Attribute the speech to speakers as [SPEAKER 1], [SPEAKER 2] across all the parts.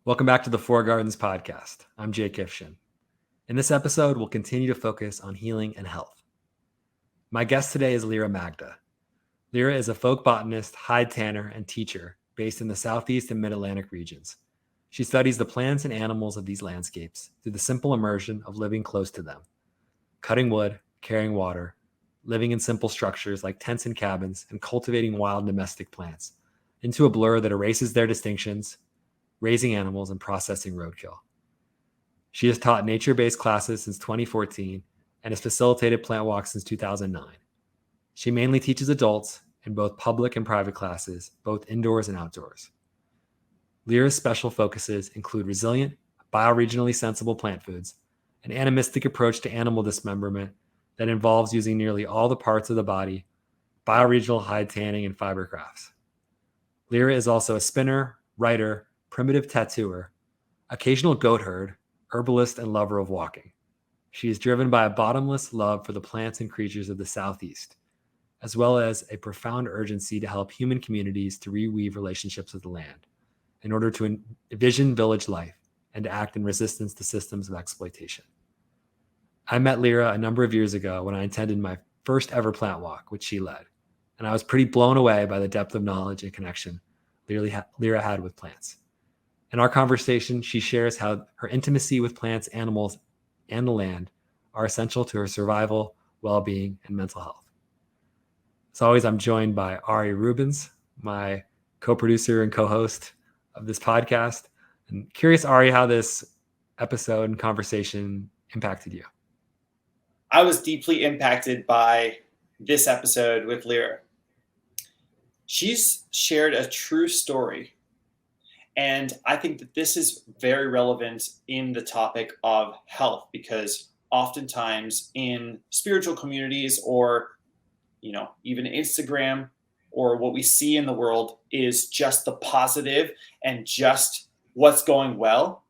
[SPEAKER 1] Welcome back to the Four Gardens podcast. I'm Jake Ifshin. In this episode, we'll continue to focus on healing and health. My guest today is Lyrra Magda. Lyrra is a folk botanist, hide tanner, and teacher based in the Southeast and Mid-Atlantic regions. She studies the plants and animals of these landscapes through the simple immersion of living close to them, cutting wood, carrying water, living in simple structures like tents and cabins, and cultivating wild domestic plants into a blur that erases their distinctions, raising animals, and processing roadkill. She has taught nature-based classes since 2014 and has facilitated plant walks since 2009. She mainly teaches adults in both public and private classes, both indoors and outdoors. Lyrra's special focuses include resilient, bioregionally sensible plant foods, an animistic approach to animal dismemberment that involves using nearly all the parts of the body, bioregional hide tanning, and fiber crafts. Lyrra is also a spinner, writer, primitive tattooer, occasional goat herd, herbalist, and lover of walking. She is driven by a bottomless love for the plants and creatures of the Southeast, as well as a profound urgency to help human communities to reweave relationships with the land in order to envision village life and to act in resistance to systems of exploitation. I met Lyrra a number of years ago when I attended my first ever plant walk, which she led, and I was pretty blown away by the depth of knowledge and connection Lyrra had with plants. In our conversation, she shares how her intimacy with plants, animals, and the land are essential to her survival, well-being, and mental health. As always, I'm joined by Ari Rubens, my co-producer and co-host of this podcast. And curious, Ari, how this episode and conversation impacted you.
[SPEAKER 2] I was deeply impacted by this episode with Lyrra. She's shared a true story. And I think that this is very relevant in the topic of health, because oftentimes in spiritual communities or, even Instagram or what we see in the world is just the positive and just what's going well.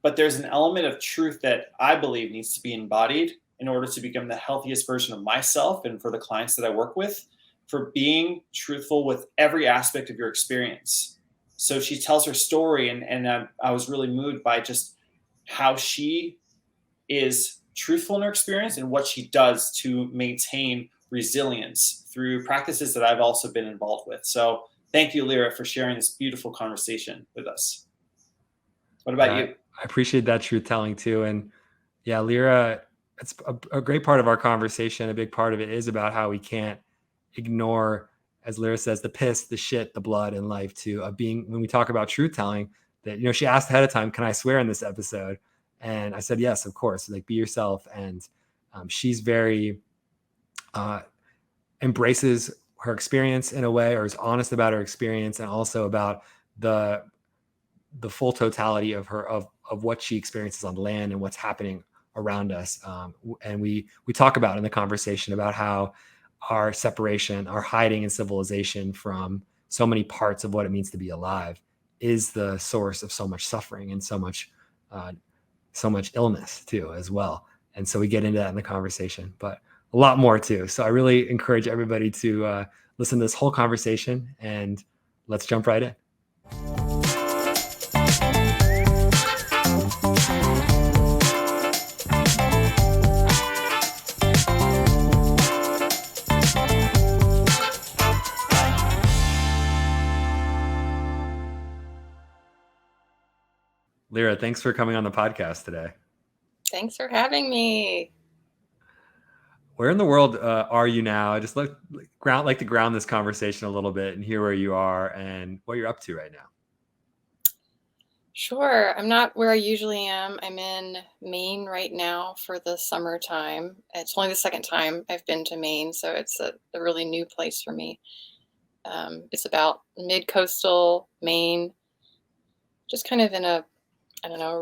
[SPEAKER 2] But there's an element of truth that I believe needs to be embodied in order to become the healthiest version of myself and for the clients that I work with, for being truthful with every aspect of your experience. So she tells her story, and I was really moved by just how she is truthful in her experience and what she does to maintain resilience through practices that I've also been involved with. So thank you, Lyrra, for sharing this beautiful conversation with us. What about you?
[SPEAKER 1] I appreciate that truth telling too. And yeah, Lyrra, it's a great part of our conversation. A big part of it is about how we can't ignore, as Lyrra says, the piss, the shit, the blood in life too, of being, when we talk about truth telling, that, she asked ahead of time, can I swear in this episode? And I said, yes, of course, like be yourself. And she's very, embraces her experience in a way, or is honest about her experience, and also about the full totality of her, of what she experiences on land and what's happening around us. And we talk about in the conversation about how our separation, our hiding in civilization from so many parts of what it means to be alive is the source of so much suffering and so much illness too, as well. And so we get into that in the conversation, but a lot more too. So I really encourage everybody to listen to this whole conversation, and let's jump right in. Lyrra, thanks for coming on the podcast today.
[SPEAKER 3] Thanks for having me.
[SPEAKER 1] Where in the world are you now? I just like to ground this conversation a little bit and hear where you are and what you're up to right now.
[SPEAKER 3] Sure. I'm not where I usually am. I'm in Maine right now for the summertime. It's only the second time I've been to Maine, so it's a really new place for me. It's about mid-coastal Maine, just kind of in a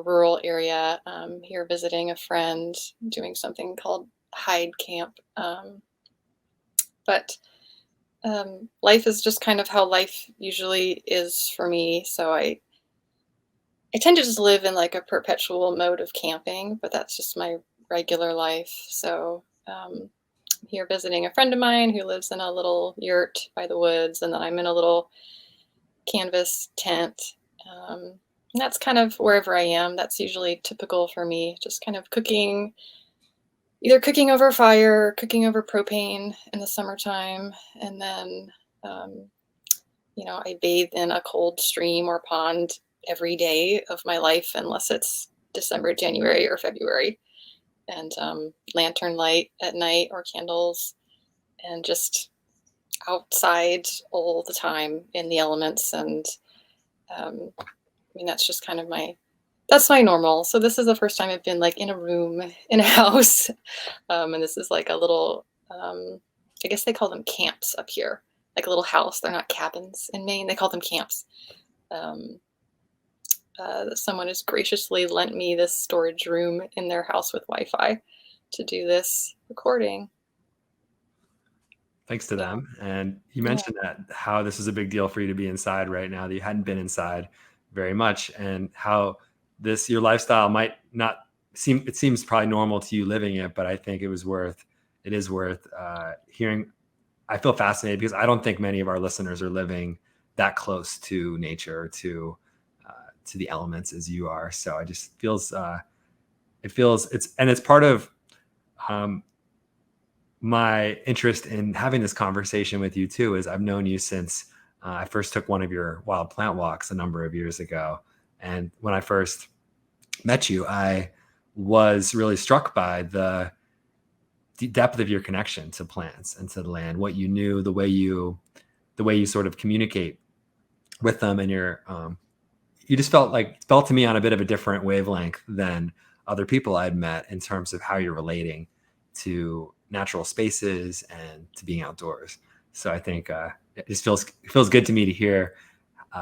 [SPEAKER 3] rural area. Here visiting a friend, doing something called hide camp. But life is just kind of how life usually is for me. So I tend to just live in like a perpetual mode of camping, but that's just my regular life. So I'm here visiting a friend of mine who lives in a little yurt by the woods, and then I'm in a little canvas tent. And that's kind of wherever I am. That's usually typical for me, just kind of cooking, either cooking over fire, cooking over propane in the summertime, and then, um, I bathe in a cold stream or pond every day of my life, unless it's December, January, or February, and lantern light at night or candles, and just outside all the time in the elements. And I mean, that's just kind of that's my normal. So this is the first time I've been like in a room in a house. And this is like a little, I guess they call them camps up here, like a little house. They're not cabins in Maine. They call them camps. Um, Someone has graciously lent me this storage room in their house with Wi-Fi to do this recording.
[SPEAKER 1] Thanks to
[SPEAKER 3] Yeah.
[SPEAKER 1] them. And you
[SPEAKER 3] Yeah.
[SPEAKER 1] mentioned that how this is a big deal for you to be inside right now, that you hadn't been inside very much, and how your lifestyle might not it seems probably normal to you living it, but I think it is worth hearing. I feel fascinated because I don't think many of our listeners are living that close to nature, to the elements as you are. So I just it's part of um, my interest in having this conversation with you too. Is I've known you since I first took one of your wild plant walks a number of years ago. And when I first met you, I was really struck by the depth of your connection to plants and to the land, what you knew, the way you sort of communicate with them, and you just felt to me on a bit of a different wavelength than other people I'd met in terms of how you're relating to natural spaces and to being outdoors. So I think it just feels good to me to hear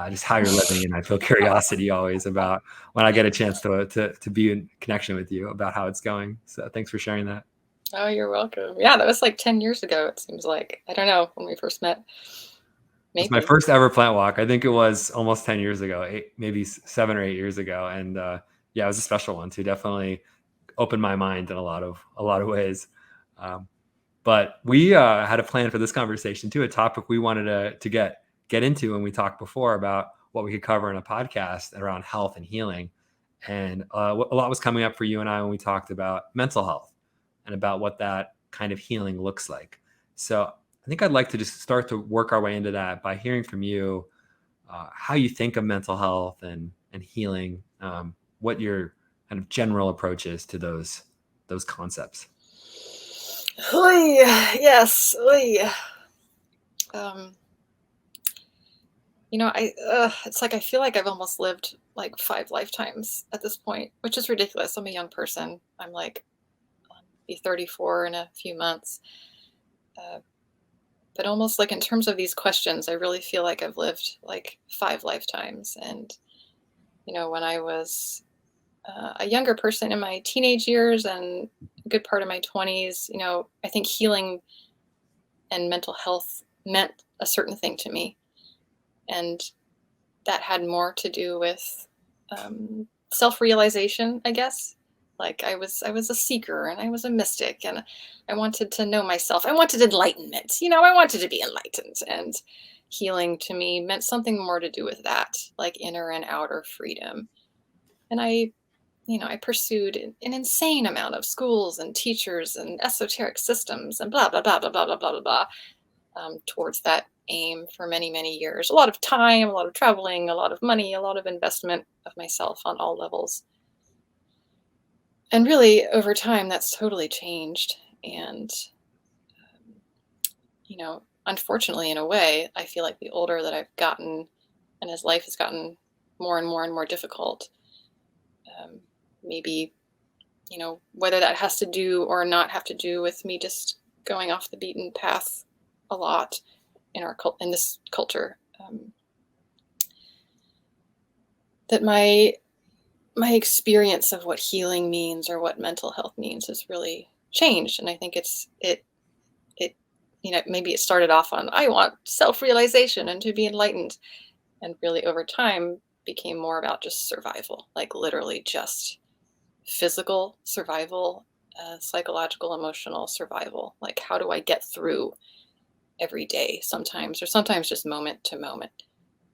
[SPEAKER 1] just how you're living, and I feel curiosity always about when I get a chance to be in connection with you about how it's going. So thanks for sharing that.
[SPEAKER 3] Oh, you're welcome. Yeah, that was like 10 years ago, it seems like. I don't know when we first met.
[SPEAKER 1] It was my
[SPEAKER 3] Maybe.
[SPEAKER 1] first ever plant walk. I think it was almost 10 years ago, maybe 7 or 8 years ago. And yeah, it was a special one too. Definitely opened my mind in a lot of ways. Um, but we had a plan for this conversation too, a topic we wanted to get into when we talked before about what we could cover in a podcast around health and healing. And a lot was coming up for you and I when we talked about mental health and about what that kind of healing looks like. So I think I'd like to just start to work our way into that by hearing from you how you think of mental health and healing, what your kind of general approach is to those concepts.
[SPEAKER 3] Oy, yes. Oy. Um, it's like I feel like I've almost lived like 5 lifetimes at this point, which is ridiculous. I'm a young person. I'm like, be 34 in a few months. Uh, but almost like in terms of these questions, I really feel like I've lived like 5 lifetimes. And, when I was a younger person in my teenage years and a good part of my 20s, I think healing and mental health meant a certain thing to me. And that had more to do with self-realization, I guess. Like I was a seeker and I was a mystic and I wanted to know myself. I wanted enlightenment. I wanted to be enlightened. And healing to me meant something more to do with that, like inner and outer freedom. And I pursued an insane amount of schools and teachers and esoteric systems and blah, blah, blah, blah, blah, blah, blah, blah, blah, towards that aim for many, many years. A lot of time, a lot of traveling, a lot of money, a lot of investment of myself on all levels. And really, over time, that's totally changed. And, unfortunately, in a way, I feel like the older that I've gotten and as life has gotten more and more and more difficult, maybe, whether that has to do or not have to do with me just going off the beaten path a lot in this culture, that my experience of what healing means or what mental health means has really changed. And I think maybe it started off on, I want self-realization and to be enlightened, and really over time became more about just survival, like literally just physical survival, psychological, emotional survival. Like, how do I get through every day sometimes, or sometimes just moment to moment?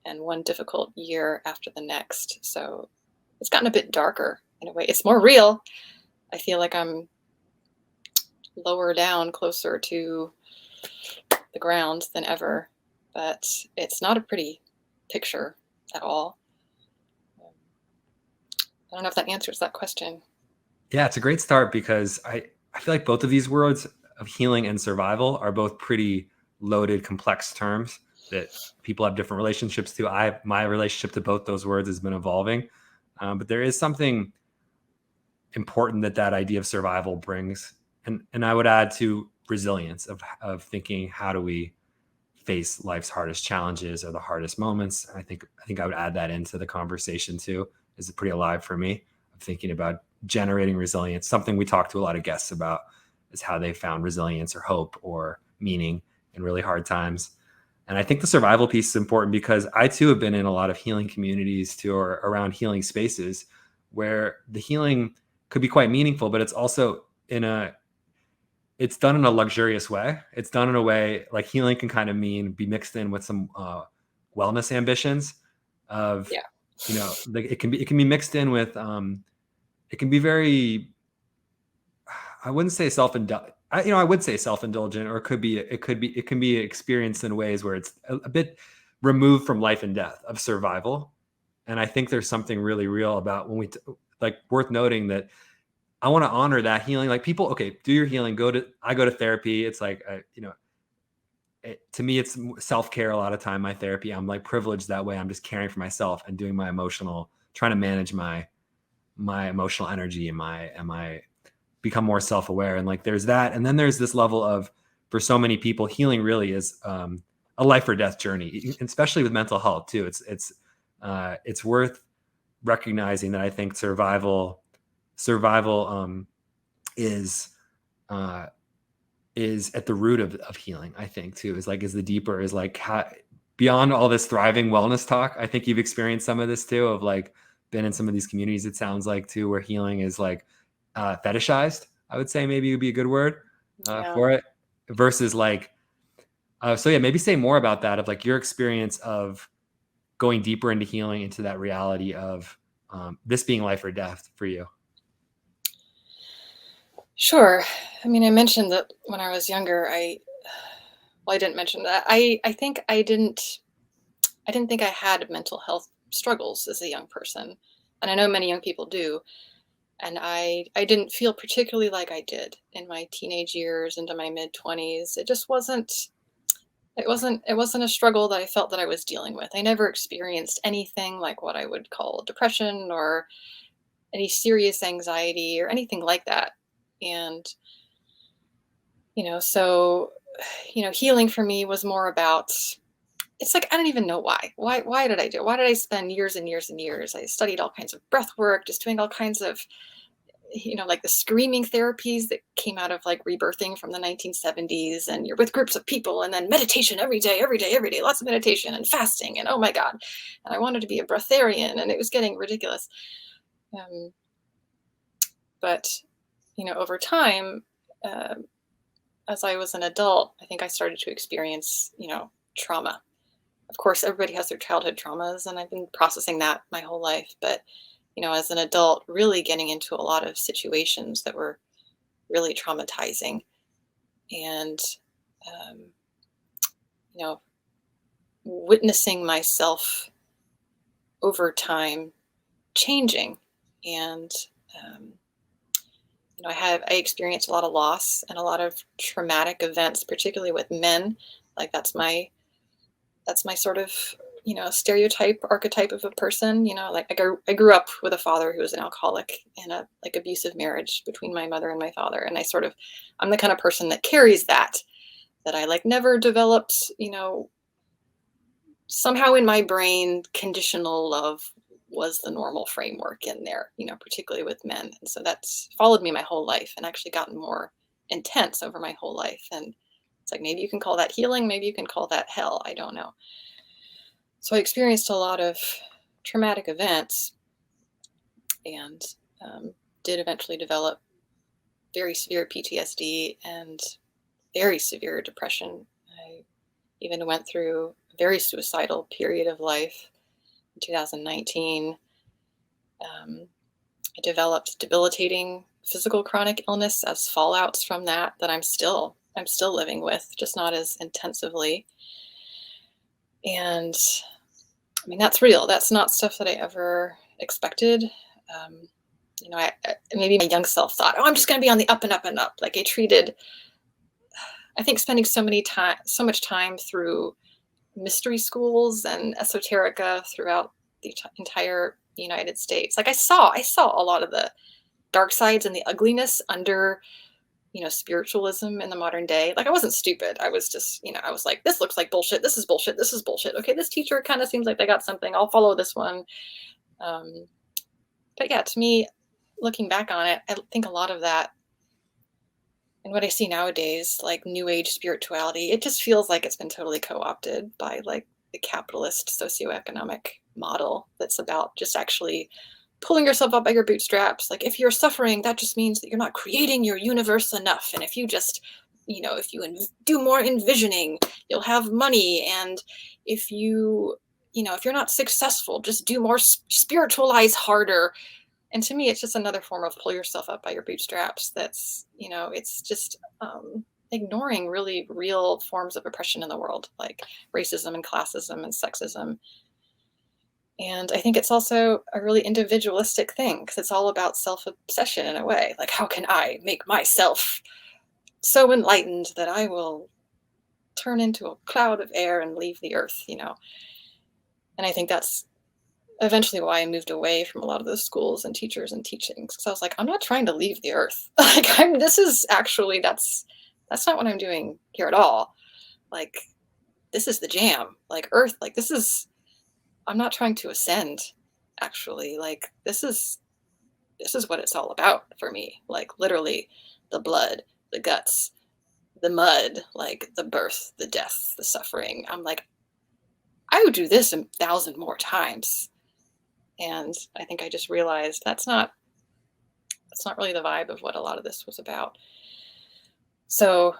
[SPEAKER 3] and one difficult year after the next. So it's gotten a bit darker in a way. It's more real. I feel like I'm lower down, closer to the ground than ever, but it's not a pretty picture at all. I don't know if that answers that question.
[SPEAKER 1] Yeah, it's a great start because I feel like both of these words of healing and survival are both pretty loaded, complex terms that people have different relationships to. My relationship to both those words has been evolving, but there is something important that idea of survival brings, and I would add to resilience of thinking, how do we face life's hardest challenges or the hardest moments. I think I would add that into the conversation too. Is it pretty alive for me of thinking about generating resilience? Something we talk to a lot of guests about is how they found resilience or hope or meaning in really hard times. And I think the survival piece is important because I too have been in a lot of healing communities too, or around healing spaces where the healing could be quite meaningful, but it's also it's done in a luxurious way. It's done in a way like healing can kind of be mixed in with some wellness ambitions of,
[SPEAKER 3] Yeah.
[SPEAKER 1] like it can be mixed in with, it can be very, I wouldn't say self-indulgent. I would say self-indulgent, or it can be experienced in ways where it's a bit removed from life and death of survival. And I think there's something really real about when like worth noting that I want to honor that healing. Like people, okay, do your healing. I go to therapy. It's like, to me, it's self-care a lot of time. My therapy, I'm like privileged that way. I'm just caring for myself and doing trying to manage my emotional energy and my become more self-aware. And like, there's that. And then there's this level of, for so many people, healing really is a life or death journey, especially with mental health too. It's worth recognizing that I think survival is at the root of healing. I think too is the deeper is like beyond all this thriving wellness talk. I think you've experienced some of this too, of like been in some of these communities, it sounds like too, where healing is like fetishized. I would say maybe would be a good word for it, versus like so yeah, maybe say more about that, of like your experience of going deeper into healing, into that reality of this being life or death for you.
[SPEAKER 3] Sure. I mean, I mentioned that when I was younger, I didn't mention that. I think I didn't think I had mental health struggles as a young person. And I know many young people do. And I didn't feel particularly like I did in my teenage years into my mid 20s. It just wasn't a struggle that I felt that I was dealing with. I never experienced anything like what I would call depression or any serious anxiety or anything like that. And so healing for me was more about, it's like I don't even know why. Why did I do it? Why did I spend years and years and years? I studied all kinds of breath work, just doing all kinds of like the screaming therapies that came out of like rebirthing from the 1970s, and you're with groups of people, and then meditation every day, lots of meditation and fasting, and oh my God. And I wanted to be a breatharian, and it was getting ridiculous. But over time, as I was an adult, I think I started to experience, trauma. Of course, everybody has their childhood traumas, and I've been processing that my whole life. But, as an adult, really getting into a lot of situations that were really traumatizing, and, um, witnessing myself over time changing. And, um, I experienced a lot of loss and a lot of traumatic events, particularly with men. Like that's my sort of, stereotype, archetype of a person. Like I grew up with a father who was an alcoholic in a like abusive marriage between my mother and my father. And I'm the kind of person that carries that I like never developed, somehow in my brain, conditional love was the normal framework in there, particularly with men. And so that's followed me my whole life and actually gotten more intense over my whole life. And it's like, maybe you can call that healing. Maybe you can call that hell. I don't know. So I experienced a lot of traumatic events, and did eventually develop very severe PTSD and very severe depression. I even went through a very suicidal period of life in 2019. I developed debilitating physical chronic illness as fallouts from that I'm still living with, just not as intensively. And I mean, that's real. That's not stuff that I ever expected. Maybe my young self thought, oh, I'm just going to be on the up and up and up. Like I think spending so much time through mystery schools and esoterica throughout the entire United States. Like I saw a lot of the dark sides and the ugliness under, spiritualism in the modern day. Like I wasn't stupid. I was just, I was like, this looks like bullshit. This is bullshit. This is bullshit. Okay, this teacher kind of seems like they got something. I'll follow this one. But yeah, to me, looking back on it, I think a lot of that and what I see nowadays, like new age spirituality, it just feels like it's been totally co-opted by like the capitalist socioeconomic model that's about just actually pulling yourself up by your bootstraps. Like if you're suffering, that just means that you're not creating your universe enough. And if you just, if you do more envisioning, you'll have money. And if if you're not successful, just do more, spiritualize harder. And to me, it's just another form of pull yourself up by your bootstraps. That's, it's just ignoring really real forms of oppression in the world, like racism and classism and sexism. And I think it's also a really individualistic thing because it's all about self-obsession in a way. Like, how can I make myself so enlightened that I will turn into a cloud of air and leave the earth, And I think that's eventually why I moved away from a lot of those schools and teachers and teachings. Because I was like, I'm not trying to leave the earth. Like, that's not what I'm doing here at all. Like, this is the jam. Like, earth, like, I'm not trying to ascend, actually. Like, this is what it's all about for me. Like, literally, the blood, the guts, the mud, like, the birth, the death, the suffering. I'm like, I would do this 1,000 more times. And I think I just realized that's not really the vibe of what a lot of this was about. So,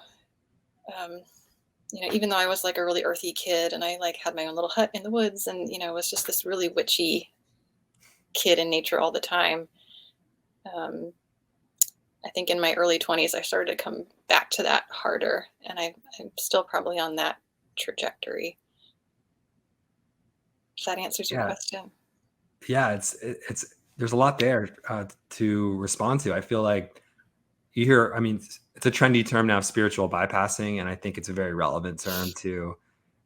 [SPEAKER 3] even though I was like a really earthy kid and I like had my own little hut in the woods and, was just this really witchy kid in nature all the time. I think in my early 20s, I started to come back to that harder. And I'm still probably on that trajectory. If that answers your question.
[SPEAKER 1] Yeah, it's there's a lot there to respond to. I feel like you hear, I mean, it's a trendy term now, spiritual bypassing, and I think it's a very relevant term to,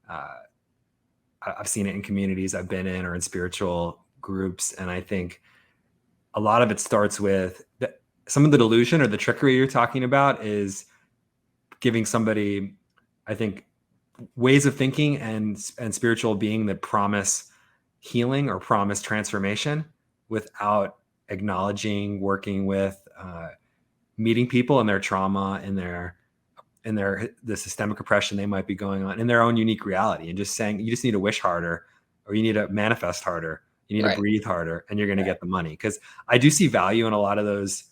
[SPEAKER 1] I've seen it in communities I've been in or in spiritual groups. And I think a lot of it starts with some of the delusion or the trickery you're talking about is giving somebody, I think, ways of thinking and spiritual being that promise healing or promise transformation without acknowledging, working with, meeting people and their trauma and the systemic oppression they might be going on in their own unique reality, and just saying you just need to wish harder, or you need to manifest harder, you need to breathe harder, and you're going to get the money. Because I do see value in a lot of those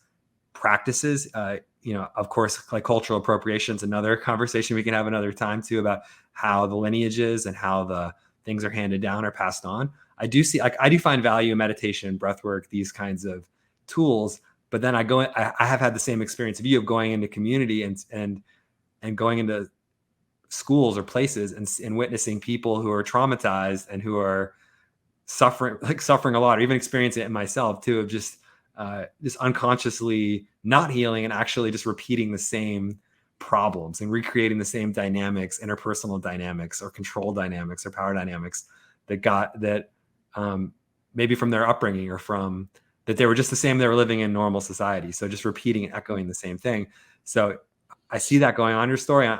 [SPEAKER 1] practices. Of course, like cultural appropriation is another conversation we can have another time too, about how the lineages and how the things are handed down or passed on. I do find value in meditation, breath work, these kinds of tools. But then I have had the same experience of you of going into community and going into schools or places and witnessing people who are traumatized and who are suffering a lot, or even experiencing it in myself too, of just unconsciously not healing and actually just repeating the same problems and recreating the same dynamics, interpersonal dynamics or control dynamics or power dynamics that maybe from their upbringing or from that they were just the same they were living in normal society. So just repeating and echoing the same thing. So I see that going on in your story. I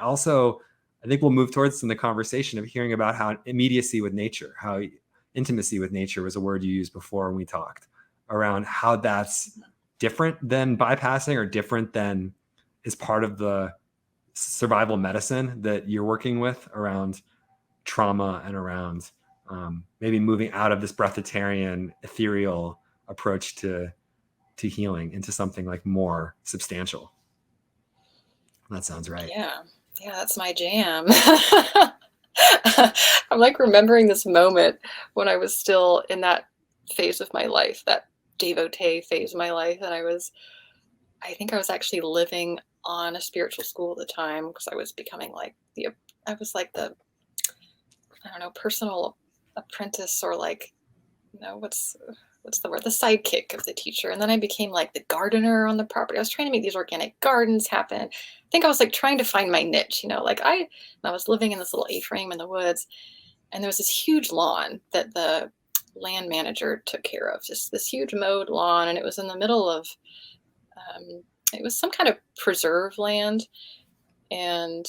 [SPEAKER 1] think we'll move towards in the conversation of hearing about how immediacy with nature, how intimacy with nature was a word you used before when we talked, around how that's different than bypassing or different than is part of the survival medicine that you're working with around trauma and around maybe moving out of this breatharian, ethereal approach to healing into something like more substantial. That sounds right.
[SPEAKER 3] Yeah, that's my jam. I'm like remembering this moment when I was still in that phase of my life, that devotee phase of my life. And I think I was actually living on a spiritual school at the time because I was becoming like I was like the, I don't know, personal apprentice or like, what's the word? The sidekick of the teacher. And then I became like the gardener on the property. I was trying to make these organic gardens happen. I think I was like trying to find my niche, like I was living in this little A-frame in the woods, and there was this huge lawn that the land manager took care of, just this huge mowed lawn. And it was in the middle of, it was some kind of preserve land. And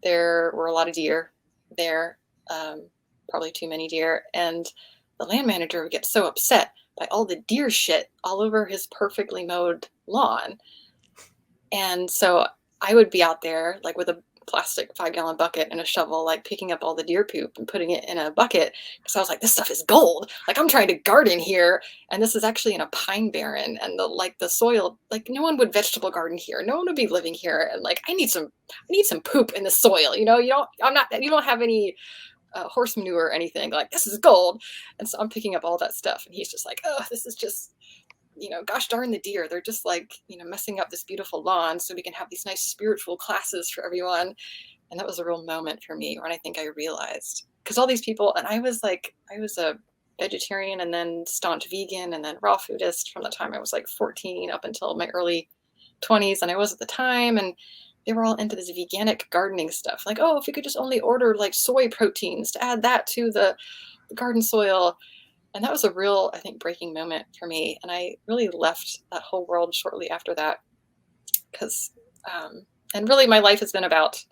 [SPEAKER 3] there were a lot of deer there, probably too many deer. And the land manager would get so upset by all the deer shit all over his perfectly mowed lawn. And so I would be out there like with a plastic 5-gallon bucket and a shovel, like picking up all the deer poop and putting it in a bucket. So I was like, this stuff is gold. Like I'm trying to garden here. And this is actually in a pine barren, and the soil, like no one would vegetable garden here. No one would be living here. And like, I need some poop in the soil. You don't have any horse manure or anything. Like this is gold. And so I'm picking up all that stuff. And he's just like, oh, this is just, gosh darn the deer. They're just like, messing up this beautiful lawn so we can have these nice spiritual classes for everyone. And that was a real moment for me when I think I realized, because all these people, and I was a vegetarian and then staunch vegan and then raw foodist from the time I was like 14 up until my early 20s. And I was at the time, and they were all into this veganic gardening stuff. Like, oh, if we could just only order like soy proteins to add that to the garden soil. And that was a real, I think, breaking moment for me. And I really left that whole world shortly after that because, and really my life has been about,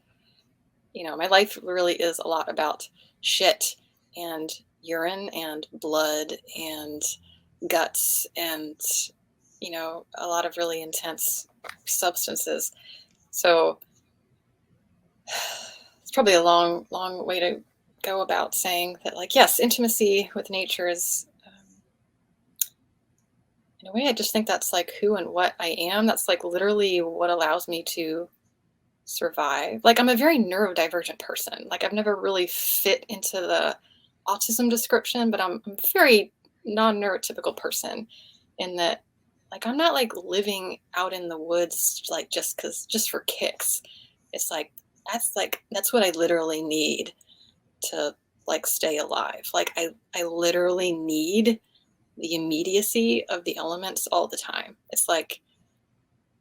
[SPEAKER 3] my life really is a lot about shit and urine and blood and guts and, a lot of really intense substances. So it's probably a long, long way to go about saying that, like, yes, intimacy with nature is, in a way, I just think that's like who and what I am. That's like literally what allows me to survive. Like, I'm a very neurodivergent person. Like, I've never really fit into the autism description, but I'm a very non-neurotypical person in that, like, I'm not like living out in the woods, like just for kicks. It's like, that's what I literally need to like stay alive. Like I literally need the immediacy of the elements all the time. It's like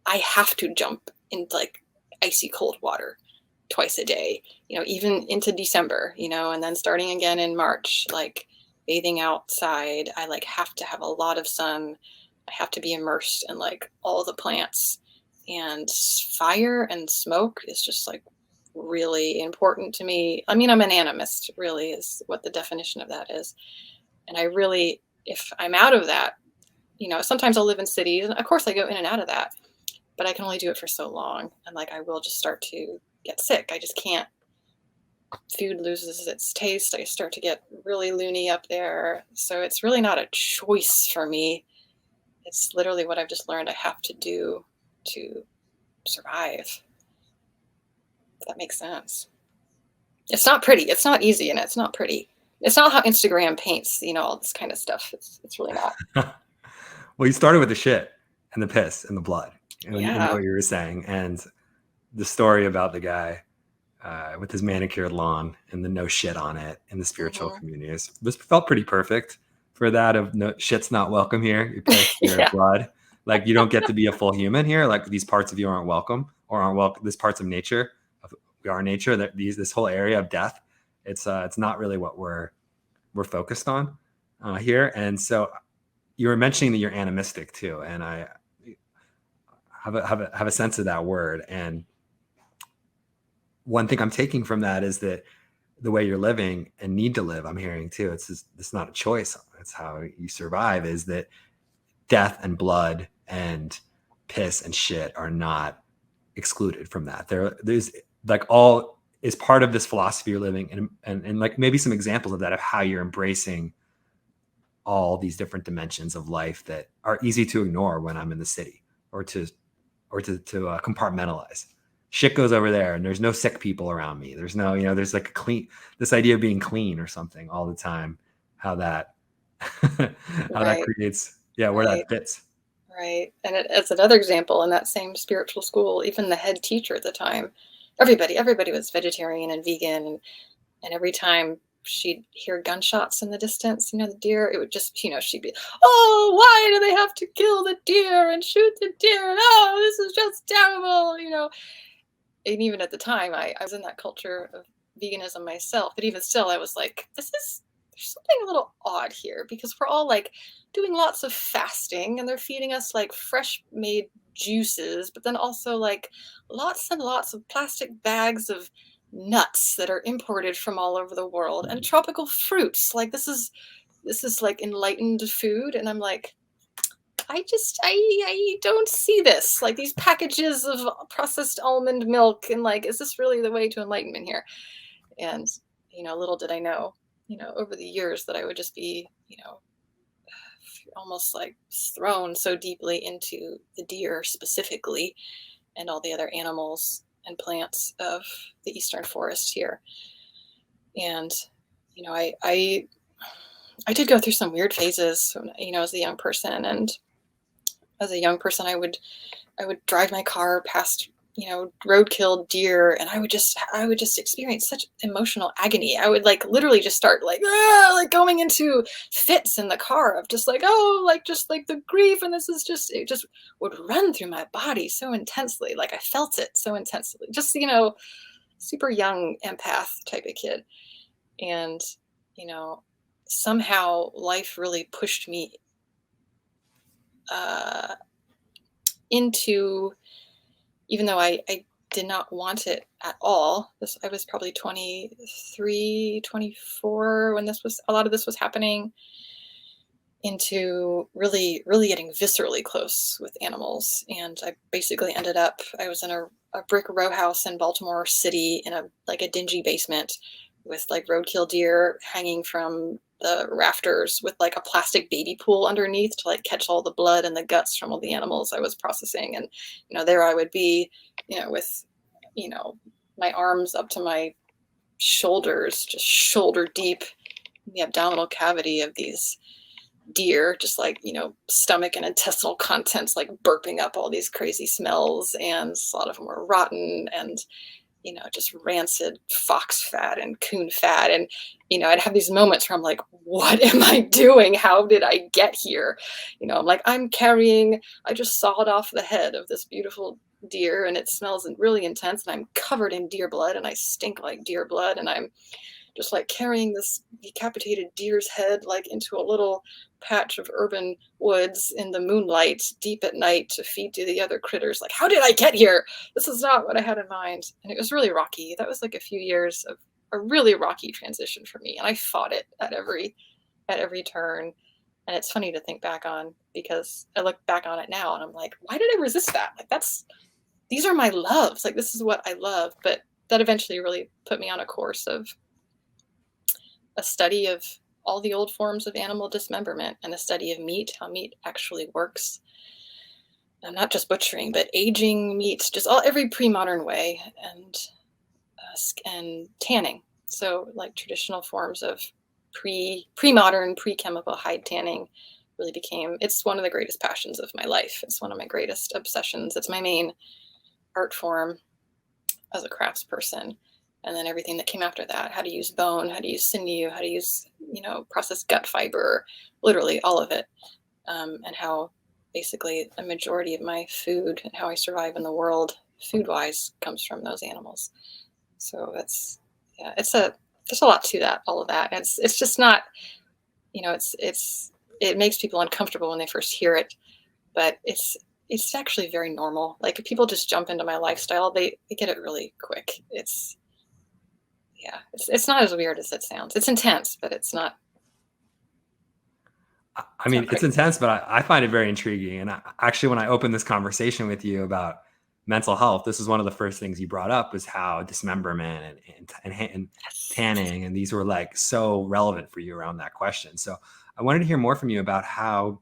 [SPEAKER 3] I have to jump in like icy cold water twice a day, even into December, and then starting again in March, like bathing outside. I like have to have a lot of sun. I have to be immersed in like all the plants, and fire and smoke is just like really important to me. I mean, I'm an animist, really, is what the definition of that is. And I really, if I'm out of that, sometimes I'll live in cities, and of course I go in and out of that, but I can only do it for so long. And like, I will just start to get sick. I just can't. Food loses its taste. I start to get really loony up there. So it's really not a choice for me. It's literally what I've just learned I have to do to survive. If that makes sense. It's not pretty. It's not easy, and it's not pretty. It's not how Instagram paints, all this kind of stuff. It's really not.
[SPEAKER 1] Well, you started with the shit and the piss and the blood. You know
[SPEAKER 3] Yeah.
[SPEAKER 1] what you were saying, and the story about the guy with his manicured lawn and the no shit on it in the spiritual communities. This felt pretty perfect for that of no shit's not welcome here. Your piss, your blood. Like you don't get to be a full human here. Like these parts of you aren't welcome or aren't welcome. These parts of nature, we are nature, that this whole area of death, it's not really what we're focused on here. And so you were mentioning that you're animistic too. And I have a sense of that word. And one thing I'm taking from that is that the way you're living and need to live, I'm hearing too, it's not a choice. It's how you survive, is that death and blood and piss and shit are not excluded from that. There's like all is part of this philosophy you're living, and like maybe some examples of that, of how you're embracing all these different dimensions of life that are easy to ignore when I'm in the city or to compartmentalize. shit goes over there and there's no sick people around me. There's no, there's like this idea of being clean or something all the time, how that, how that
[SPEAKER 3] Right,
[SPEAKER 1] creates, where that
[SPEAKER 3] right,
[SPEAKER 1] fits.
[SPEAKER 3] right. And it's another example in that same spiritual school, even the head teacher at the time, everybody was vegetarian and vegan. And every time she'd hear gunshots in the distance, the deer, it would just, she'd be, oh, why do they have to kill the deer and shoot the deer? Oh, this is just terrible. And even at the time, I was in that culture of veganism myself, but even still, I was like, there's something a little odd here, because we're all like doing lots of fasting and they're feeding us like fresh made juices, but then also like lots and lots of plastic bags of nuts that are imported from all over the world and tropical fruits. Like this is like enlightened food. And I'm like, I don't see this. Like these packages of processed almond milk, and like, is this really the way to enlightenment here? And, little did I know, over the years that I would just be, almost like thrown so deeply into the deer specifically and all the other animals and plants of the eastern forest here. And, I did go through some weird phases, as a young person. And as a young person, I would drive my car past, roadkill deer, and I would just experience such emotional agony. I would like literally just start like, like going into fits in the car of just like, oh, like just like the grief. And it just would run through my body so intensely. Like I felt it so intensely, just, super young empath type of kid. And, somehow life really pushed me uh, into, even though I did not want it at all. I was probably 23, 24 when a lot of this was happening, into really, really getting viscerally close with animals. And I basically I was in a brick row house in Baltimore City in a dingy basement with like roadkill deer hanging from the rafters with like a plastic baby pool underneath to like catch all the blood and the guts from all the animals I was processing. And, there I would be, with, my arms up to my shoulders, just shoulder deep in the abdominal cavity of these deer, just like, stomach and intestinal contents, like burping up all these crazy smells. And a lot of them were rotten and, just rancid fox fat and coon fat. And, I'd have these moments where I'm like, what am I doing? How did I get here? I'm like, I just sawed off the head of this beautiful deer and it smells really intense and I'm covered in deer blood and I stink like deer blood. And I'm just like carrying this decapitated deer's head like into a little patch of urban woods in the moonlight deep at night to feed to the other critters. Like, how did I get here? This is not what I had in mind. And it was really rocky. That was like a few years of a really rocky transition for me. And I fought it at every turn. And it's funny to think back on, because I look back on it now and I'm like, why did I resist that? Like these are my loves. Like, this is what I love. But that eventually really put me on a course of a study of all the old forms of animal dismemberment and a study of meat, how meat actually works. And not just butchering, but aging meats, just every pre-modern way, and tanning. So like traditional forms of pre-modern, pre-chemical hide tanning really it's one of the greatest passions of my life. It's one of my greatest obsessions. It's my main art form as a craftsperson. And then everything that came after that, how to use bone, how to use sinew, how to use, processed gut fiber, literally all of it. And how basically a majority of my food and how I survive in the world food-wise comes from those animals. So there's a lot to that, all of that. And it's just not, it makes people uncomfortable when they first hear it, but it's actually very normal. Like if people just jump into my lifestyle, they get it really quick. It's not as weird as it sounds. It's intense, but it's not.
[SPEAKER 1] I mean, it's intense, but I find it very intriguing. And actually, when I opened this conversation with you about mental health, this is one of the first things you brought up, was how dismemberment and tanning, and these were like so relevant for you around that question. So I wanted to hear more from you about how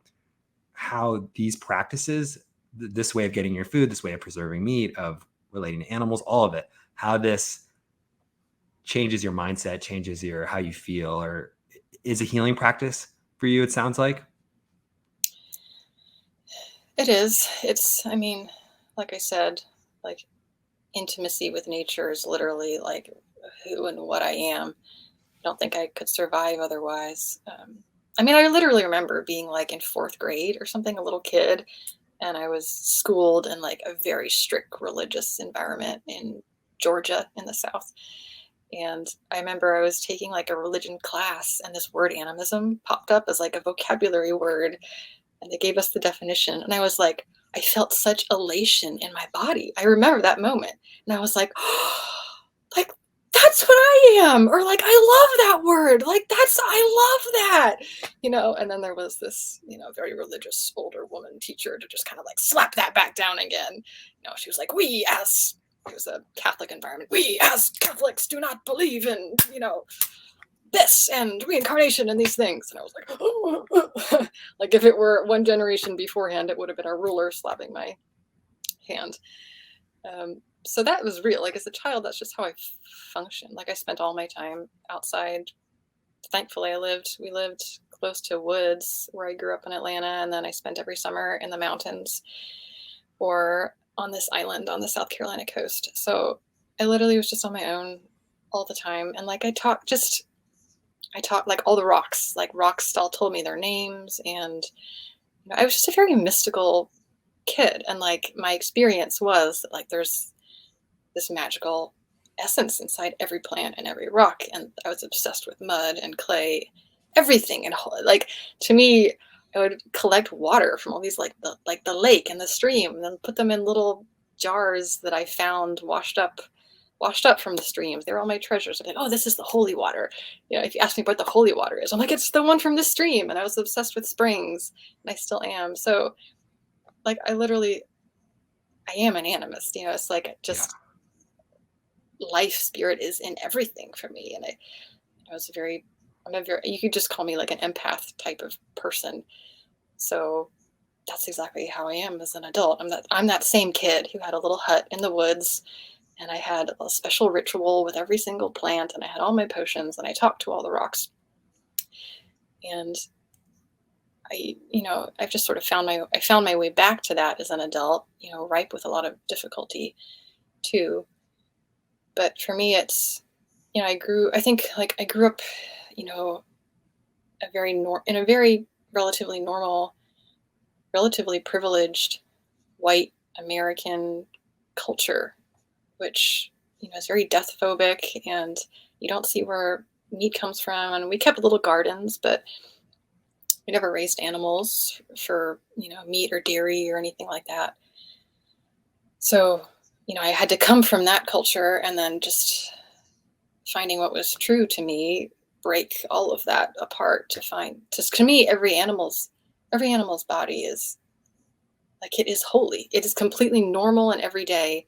[SPEAKER 1] these practices, this way of getting your food, this way of preserving meat, of relating to animals, all of it, how this changes your mindset, changes how you feel, or is a healing practice for you, it sounds like?
[SPEAKER 3] It is. I mean, like I said, like intimacy with nature is literally like who and what I am. I don't think I could survive otherwise. I mean, I literally remember being like in fourth grade or something, a little kid, and I was schooled in like a very strict religious environment in Georgia in the South. And I remember I was taking like a religion class, and this word animism popped up as like a vocabulary word, and they gave us the definition. And I was like, I felt such elation in my body. I remember that moment. And I was like, oh, like, that's what I am. Or like, I love that word. Like, I love that. And then there was this, very religious older woman teacher to just kind of like slap that back down again. She was like, it was a Catholic environment. We as Catholics do not believe in, this and reincarnation and these things. And I was like, oh. Like if it were one generation beforehand, it would have been a ruler slapping my hand. So that was real. Like as a child, that's just how I functioned. Like I spent all my time outside. Thankfully, we lived close to woods where I grew up in Atlanta. And then I spent every summer in the mountains or on this island on the South Carolina coast. So I literally was just on my own all the time. And like I talked like all the rocks, like rocks all told me their names. And I was just a very mystical kid. And like my experience was that like there's this magical essence inside every plant and every rock. And I was obsessed with mud and clay, everything. And like to me, I would collect water from all these like the lake and the stream, and then put them in little jars that I found washed up from the streams. They're all my treasures. I'm like, oh, this is the holy water. If you ask me what the holy water is, I'm like, it's the one from the stream. And I was obsessed with springs, and I still am. So like I am an animist. It's like just life spirit is in everything for me. And you could just call me like an empath type of person. So that's exactly how I am as an adult. I'm that same kid who had a little hut in the woods, and I had a special ritual with every single plant, and I had all my potions, and I talked to all the rocks. And I've just sort of found my way back to that as an adult, ripe with a lot of difficulty too. But for me, it's, I grew up, in a very relatively normal, relatively privileged white American culture, which, is very death phobic, and you don't see where meat comes from. And we kept little gardens, but we never raised animals for, meat or dairy or anything like that. So, I had to come from that culture, and then just finding what was true to me, break all of that apart to me, every animal's body is like, it is holy. It is completely normal and everyday,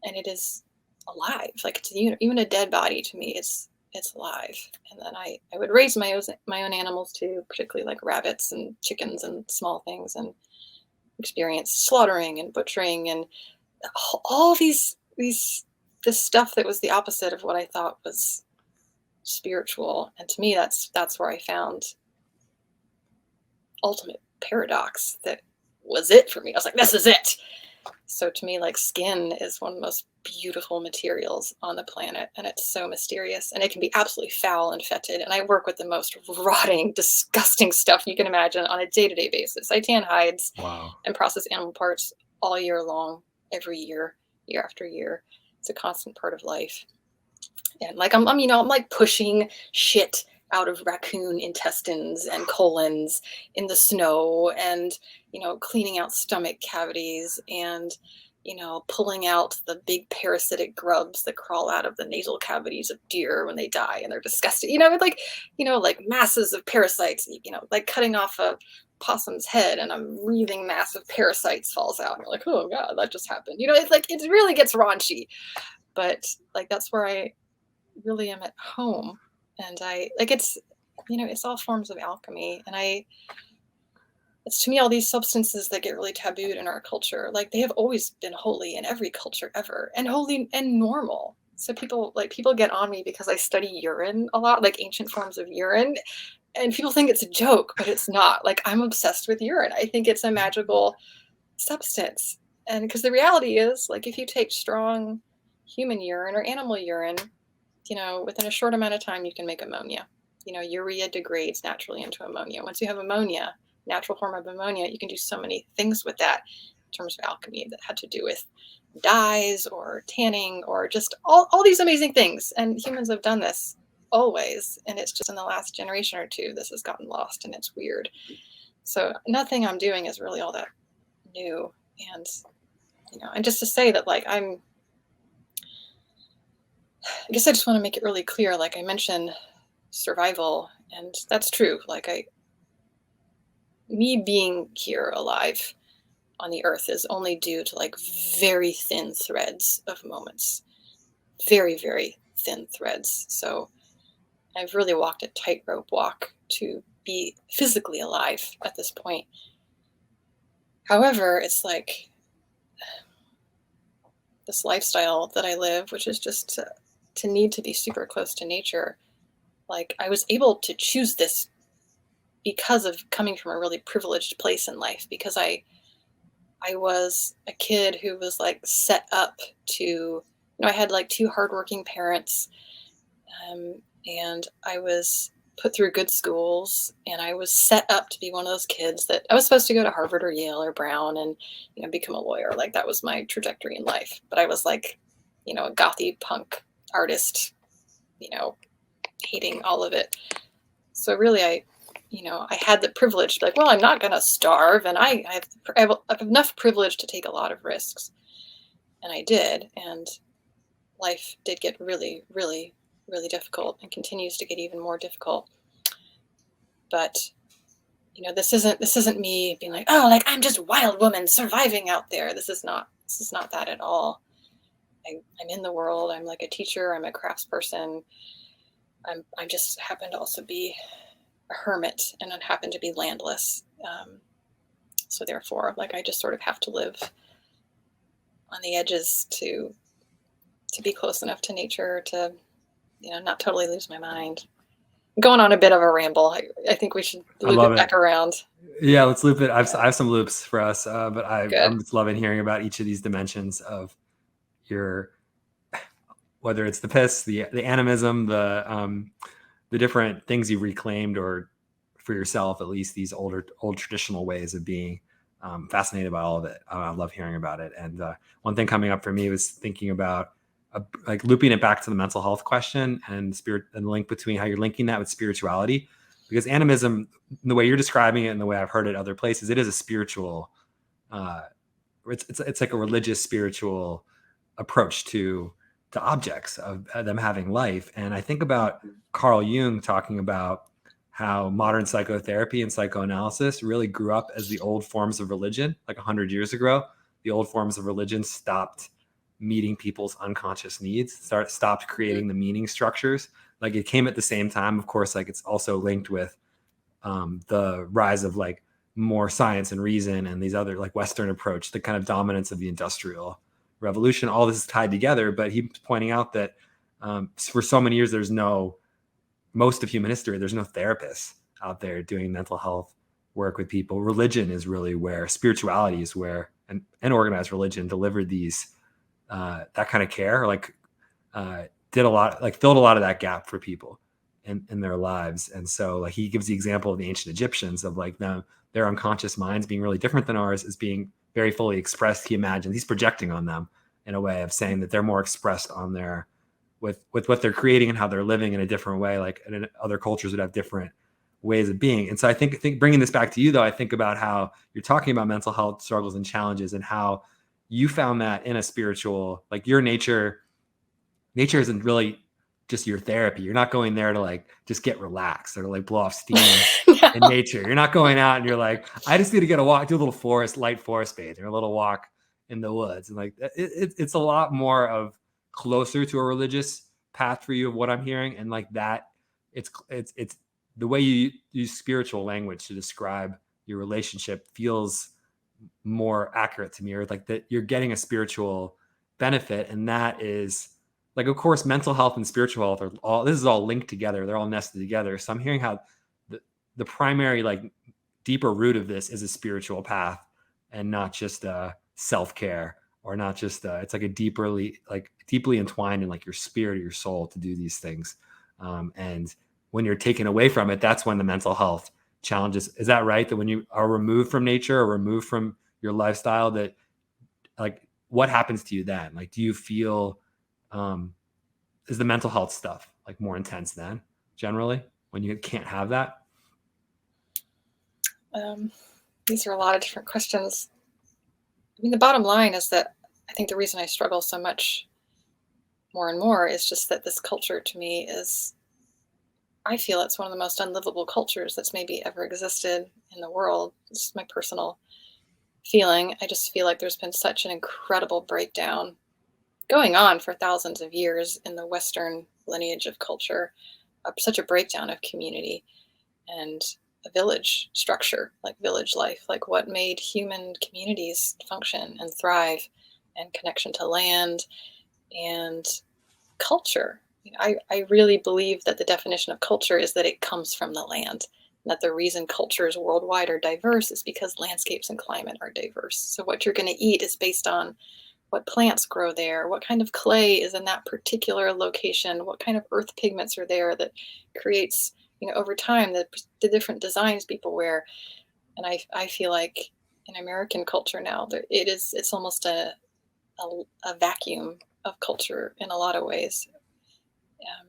[SPEAKER 3] and it is alive. Like it's, even a dead body to me, it's alive. And then I would raise my own animals too, particularly like rabbits and chickens and small things, and experience slaughtering and butchering and all this stuff that was the opposite of what I thought was spiritual. And to me, that's where I found ultimate paradox. That was it for me. I was like, this is it. So to me, like skin is one of the most beautiful materials on the planet, and it's so mysterious, and it can be absolutely foul and fetid. And I work with the most rotting, disgusting stuff you can imagine on a day-to-day basis. I tan hides and process animal parts all year long, every year, year after year. It's a constant part of life. And like I'm like pushing shit out of raccoon intestines and colons in the snow, and cleaning out stomach cavities, and pulling out the big parasitic grubs that crawl out of the nasal cavities of deer when they die, and they're disgusting. Like masses of parasites. Like cutting off a possum's head, and a breathing mass of parasites falls out, and you're like, oh god, that just happened. It's like it really gets raunchy, but like that's where I really am at home. And I like it's all forms of alchemy. And it's, to me, all these substances that get really tabooed in our culture, like, they have always been holy in every culture ever, and holy and normal. So people get on me because I study urine a lot, like ancient forms of urine, and people think it's a joke, but it's not. Like, I'm obsessed with urine. I think it's a magical substance. And because the reality is, like, if you take strong human urine or animal urine, within a short amount of time, you can make ammonia. Urea degrades naturally into ammonia. Once you have ammonia, natural form of ammonia, you can do so many things with that in terms of alchemy that had to do with dyes or tanning or just all these amazing things. And humans have done this always. And it's just in the last generation or two, this has gotten lost, and it's weird. So nothing I'm doing is really all that new. And just to say that, like, I guess I just want to make it really clear, like I mentioned, survival, and that's true. Like, me being here alive on the earth is only due to, like, very thin threads of moments, very, very thin threads. So I've really walked a tightrope walk to be physically alive at this point. However, it's like this lifestyle that I live, which is just to need to be super close to nature. Like, I was able to choose this because of coming from a really privileged place in life, because I was a kid who was, like, set up to, I had, like, two hardworking parents, and I was put through good schools, and I was set up to be one of those kids that I was supposed to go to Harvard or Yale or Brown and, become a lawyer. Like, that was my trajectory in life. But I was like, a gothy punk artist, hating all of it. So really, I had the privilege to be like, well, I'm not going to starve, and I have enough privilege to take a lot of risks. And I did, and life did get really, really, really difficult, and continues to get even more difficult. But this isn't me being like, oh, like, I'm just a wild woman surviving out there. This is not that at all. I'm in the world. I'm like a teacher. I'm a craftsperson. I just happen to also be a hermit, and I happen to be landless. So therefore, like, I just sort of have to live on the edges to be close enough to nature to, not totally lose my mind. I'm going on a bit of a ramble. I think we should loop it back around.
[SPEAKER 1] Yeah, let's loop it. I have some loops for us, but I'm just loving hearing about each of these dimensions of your, whether it's the piss, the animism, the different things you reclaimed, or for yourself, at least, these old traditional ways of being. Fascinated by all of it. I love hearing about it. And one thing coming up for me was thinking about like looping it back to the mental health question and spirit, and the link between how you're linking that with spirituality, because animism, the way you're describing it and the way I've heard it other places, it is a spiritual, it's like a religious spiritual approach to objects of them having life. And I think about Carl Jung talking about how modern psychotherapy and psychoanalysis really grew up as the old forms of religion, like 100 years ago. The old forms of religion stopped meeting people's unconscious needs, stopped creating the meaning structures. Like, it came at the same time, of course, like, it's also linked with the rise of, like, more science and reason and these other, like, Western approach, the kind of dominance of the Industrial Revolution. All this is tied together, but he's pointing out that for so many years, most of human history, there's no therapists out there doing mental health work with people. Religion is really where, spirituality is where, and organized religion delivered these, that kind of care, like did a lot, like filled a lot of that gap for people in their lives. And so, like, he gives the example of the ancient Egyptians, of like their unconscious minds being really different than ours, is being very fully expressed. He imagines he's projecting on them in a way of saying that they're more expressed on their, with what they're creating and how they're living in a different way. Like, and other cultures would have different ways of being. And so I think bringing this back to you, though, I think about how you're talking about mental health struggles and challenges, and how you found that in a spiritual, like, your nature isn't really just your therapy. You're not going there to, like, just get relaxed or to, like, blow off steam in nature. You're not going out and you're like, I just need to get a walk, do a little light forest bathe, or a little walk in the woods. And like, it's a lot more of closer to a religious path for you, of what I'm hearing. And like that, it's the way you use spiritual language to describe your relationship feels more accurate to me, or like that you're getting a spiritual benefit. And that is like, of course, mental health and spiritual health are all, this is all linked together. They're all nested together. So I'm hearing how the primary, like, deeper root of this is a spiritual path, and not just self-care, or not just it's like a deeply entwined in like your spirit or your soul to do these things. And when you're taken away from it, that's when the mental health challenges. Is that right? That when you are removed from nature or removed from your lifestyle, that like, what happens to you then? Like, do you feel, is the mental health stuff like more intense then generally when you can't have that?
[SPEAKER 3] These are a lot of different questions. I mean, the bottom line is that I think the reason I struggle so much more and more is just that this culture to me is, I feel it's one of the most unlivable cultures that's maybe ever existed in the world. This is my personal feeling. I just feel like there's been such an incredible breakdown going on for thousands of years in the Western lineage of culture, such a breakdown of community and a village structure, like village life, like what made human communities function and thrive, and connection to land and culture. I really believe that the definition of culture is that it comes from the land. And that the reason cultures worldwide are diverse is because landscapes and climate are diverse. So what you're going to eat is based on what plants grow there, what kind of clay is in that particular location, what kind of earth pigments are there that creates, over time, the different designs people wear. And I feel like in American culture now, it's almost a vacuum of culture in a lot of ways,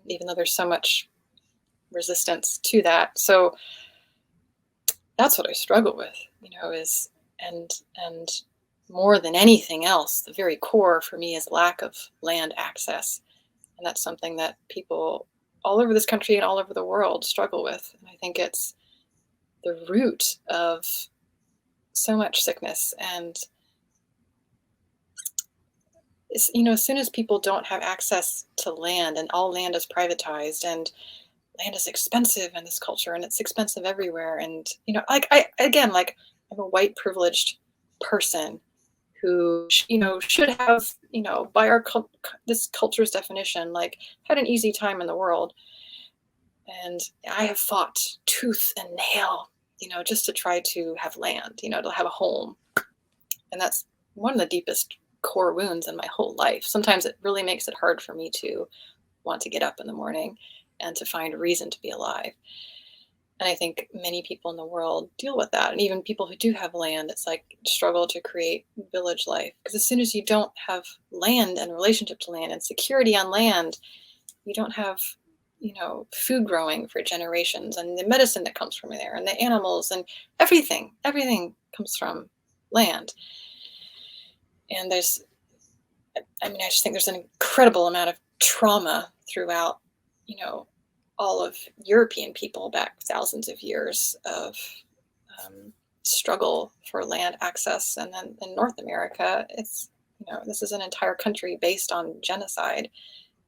[SPEAKER 3] even though there's so much resistance to that. So that's what I struggle with, is, and more than anything else, the very core for me is lack of land access. And that's something that people all over this country and all over the world struggle with. And I think it's the root of so much sickness. And it's, as soon as people don't have access to land, and all land is privatized, and land is expensive in this culture, and it's expensive everywhere. And, like I'm a white privileged person who, should have, by this culture's definition, like, had an easy time in the world. And I have fought tooth and nail, just to try to have land, to have a home. And that's one of the deepest core wounds in my whole life. Sometimes it really makes it hard for me to want to get up in the morning and to find a reason to be alive. And I think many people in the world deal with that. And even people who do have land, it's like struggle to create village life. Because as soon as you don't have land and relationship to land and security on land, you don't have, food growing for generations, and the medicine that comes from there, and the animals, and everything comes from land. And I just think there's an incredible amount of trauma throughout, all of European people back thousands of years of struggle for land access. And then in North America, it's, this is an entire country based on genocide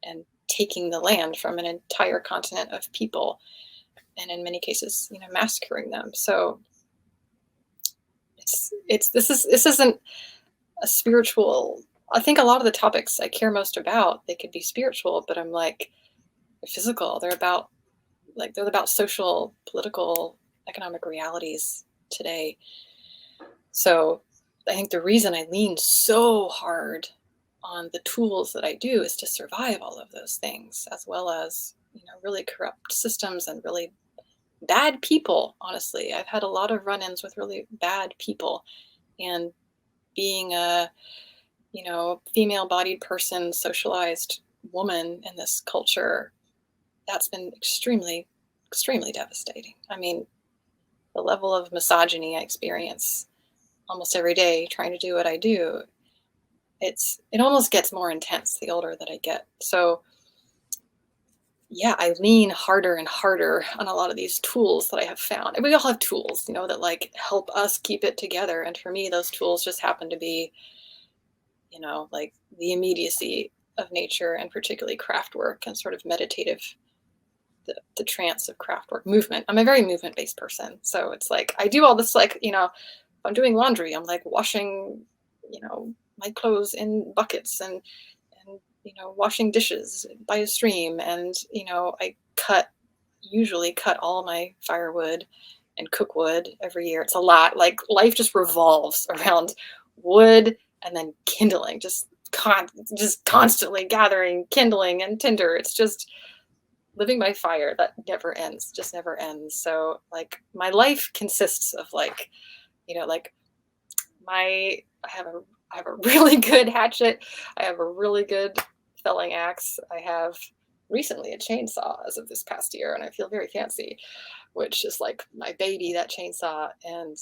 [SPEAKER 3] and taking the land from an entire continent of people. And in many cases, massacring them. So this isn't a spiritual, I think a lot of the topics I care most about, they could be spiritual, but I'm like, physical. They're about social, political, economic realities today. So I think the reason I lean so hard on the tools that I do is to survive all of those things, as well as, really corrupt systems and really bad people. Honestly, I've had a lot of run-ins with really bad people, and being a, female-bodied person, socialized woman in this culture, that's been extremely, extremely devastating. I mean, the level of misogyny I experience almost every day trying to do what I do, it almost gets more intense the older that I get. So yeah, I lean harder and harder on a lot of these tools that I have found. And we all have tools, that like help us keep it together. And for me, those tools just happen to be, like the immediacy of nature, and particularly craft work and sort of meditative the trance of craft work, movement. I'm a very movement based person. So it's like, I do all this, like, if I'm doing laundry, I'm like washing, my clothes in buckets and, washing dishes by a stream. And, I usually cut all my firewood and cook wood every year. It's a lot. Like, life just revolves around wood and then kindling, just constantly gathering kindling and tinder. It's just living by fire that never ends, just never ends. So like my life consists of like, like I have a really good hatchet. I have a really good felling axe. I have recently a chainsaw as of this past year, and I feel very fancy, which is like my baby, that chainsaw, and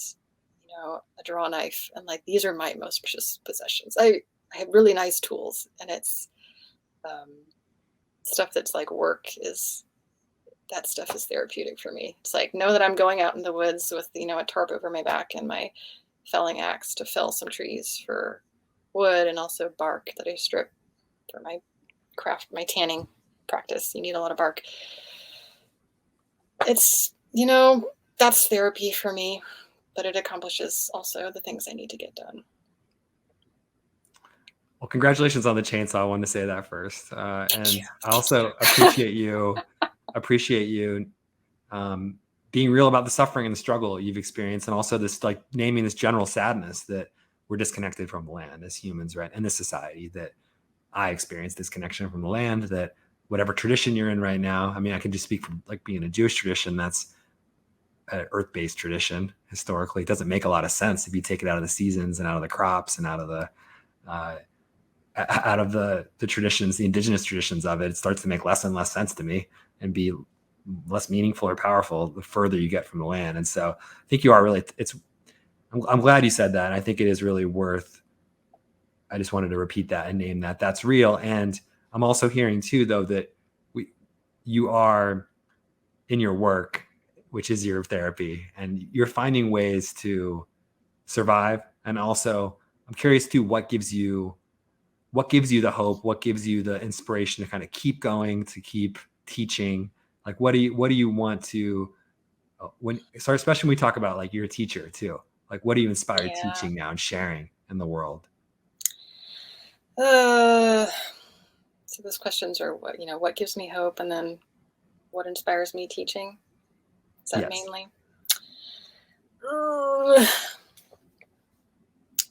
[SPEAKER 3] a draw knife. And like, these are my most precious possessions. I have really nice tools, and it's stuff that's like work is, that stuff is therapeutic for me. It's like, know that I'm going out in the woods with, a tarp over my back and my felling axe to fell some trees for wood, and also bark that I strip for my my tanning practice. You need a lot of bark. It's, that's therapy for me, but it accomplishes also the things I need to get done.
[SPEAKER 1] Well, congratulations on the chainsaw. I wanted to say that first. And I also appreciate you being real about the suffering and the struggle you've experienced, and also this, like, naming this general sadness that we're disconnected from the land as humans, right? And this society, that I experience disconnection from the land, that whatever tradition you're in right now, I mean, I can just speak from like being a Jewish tradition, that's an earth-based tradition. Historically, it doesn't make a lot of sense if you take it out of the seasons and out of the crops and out of the traditions, the indigenous traditions of it. It starts to make less and less sense to me and be less meaningful or powerful the further you get from the land. And so I think you are really, I'm glad you said that. And I think it is really worth, I just wanted to repeat that and name that. That's real. And I'm also hearing too, though, that you are in your work, which is your therapy, and you're finding ways to survive. And also I'm curious too, what gives you the hope? What gives you the inspiration to kind of keep going, to keep teaching? Like, what do you want to, especially when we talk about, like, you're a teacher too, like, what do you inspire teaching now and sharing in the world?
[SPEAKER 3] So those questions are what gives me hope, and then what inspires me teaching? Is that mainly?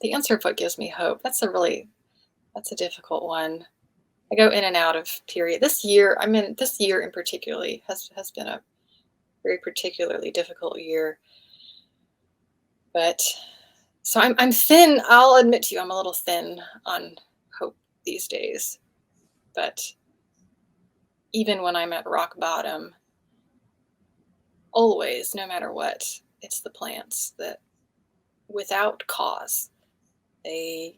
[SPEAKER 3] The answer of what gives me hope, that's a difficult one. I go in and out of period. This year in particular has been a very particularly difficult year. But so I'm thin. I'll admit to you, I'm a little thin on hope these days. But even when I'm at rock bottom, always, no matter what, it's the plants that, without cause, they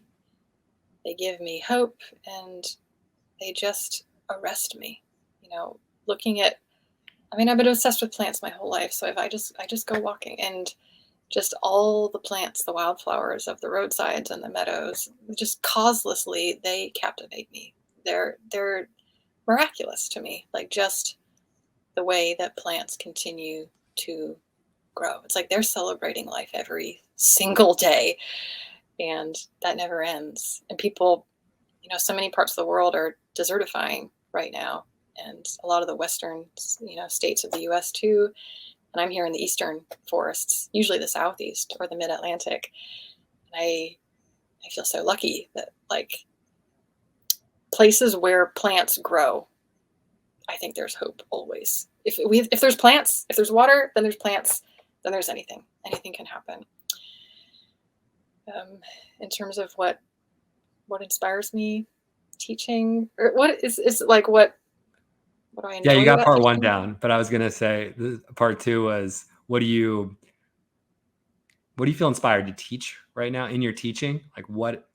[SPEAKER 3] give me hope, and they just arrest me. Looking at, I've been obsessed with plants my whole life. So if I just go walking, and just all the plants, the wildflowers of the roadsides and the meadows, just causelessly, they captivate me. They're miraculous to me. Like, just the way that plants continue to grow. It's like they're celebrating life every single day, and that never ends. And people, so many parts of the world are desertifying right now, and a lot of the western, states of the US too. And I'm here in the eastern forests, usually the southeast or the mid-Atlantic. And I feel so lucky that, like, places where plants grow, I think there's hope always. If there's plants, if there's water, then there's plants, then there's anything. Anything can happen. In terms of what inspires me teaching, or what is like, what do I enjoy?
[SPEAKER 1] Yeah, you got part
[SPEAKER 3] teaching?
[SPEAKER 1] one down, but I was gonna say part two was, what do you feel inspired to teach right now in your teaching? Like, what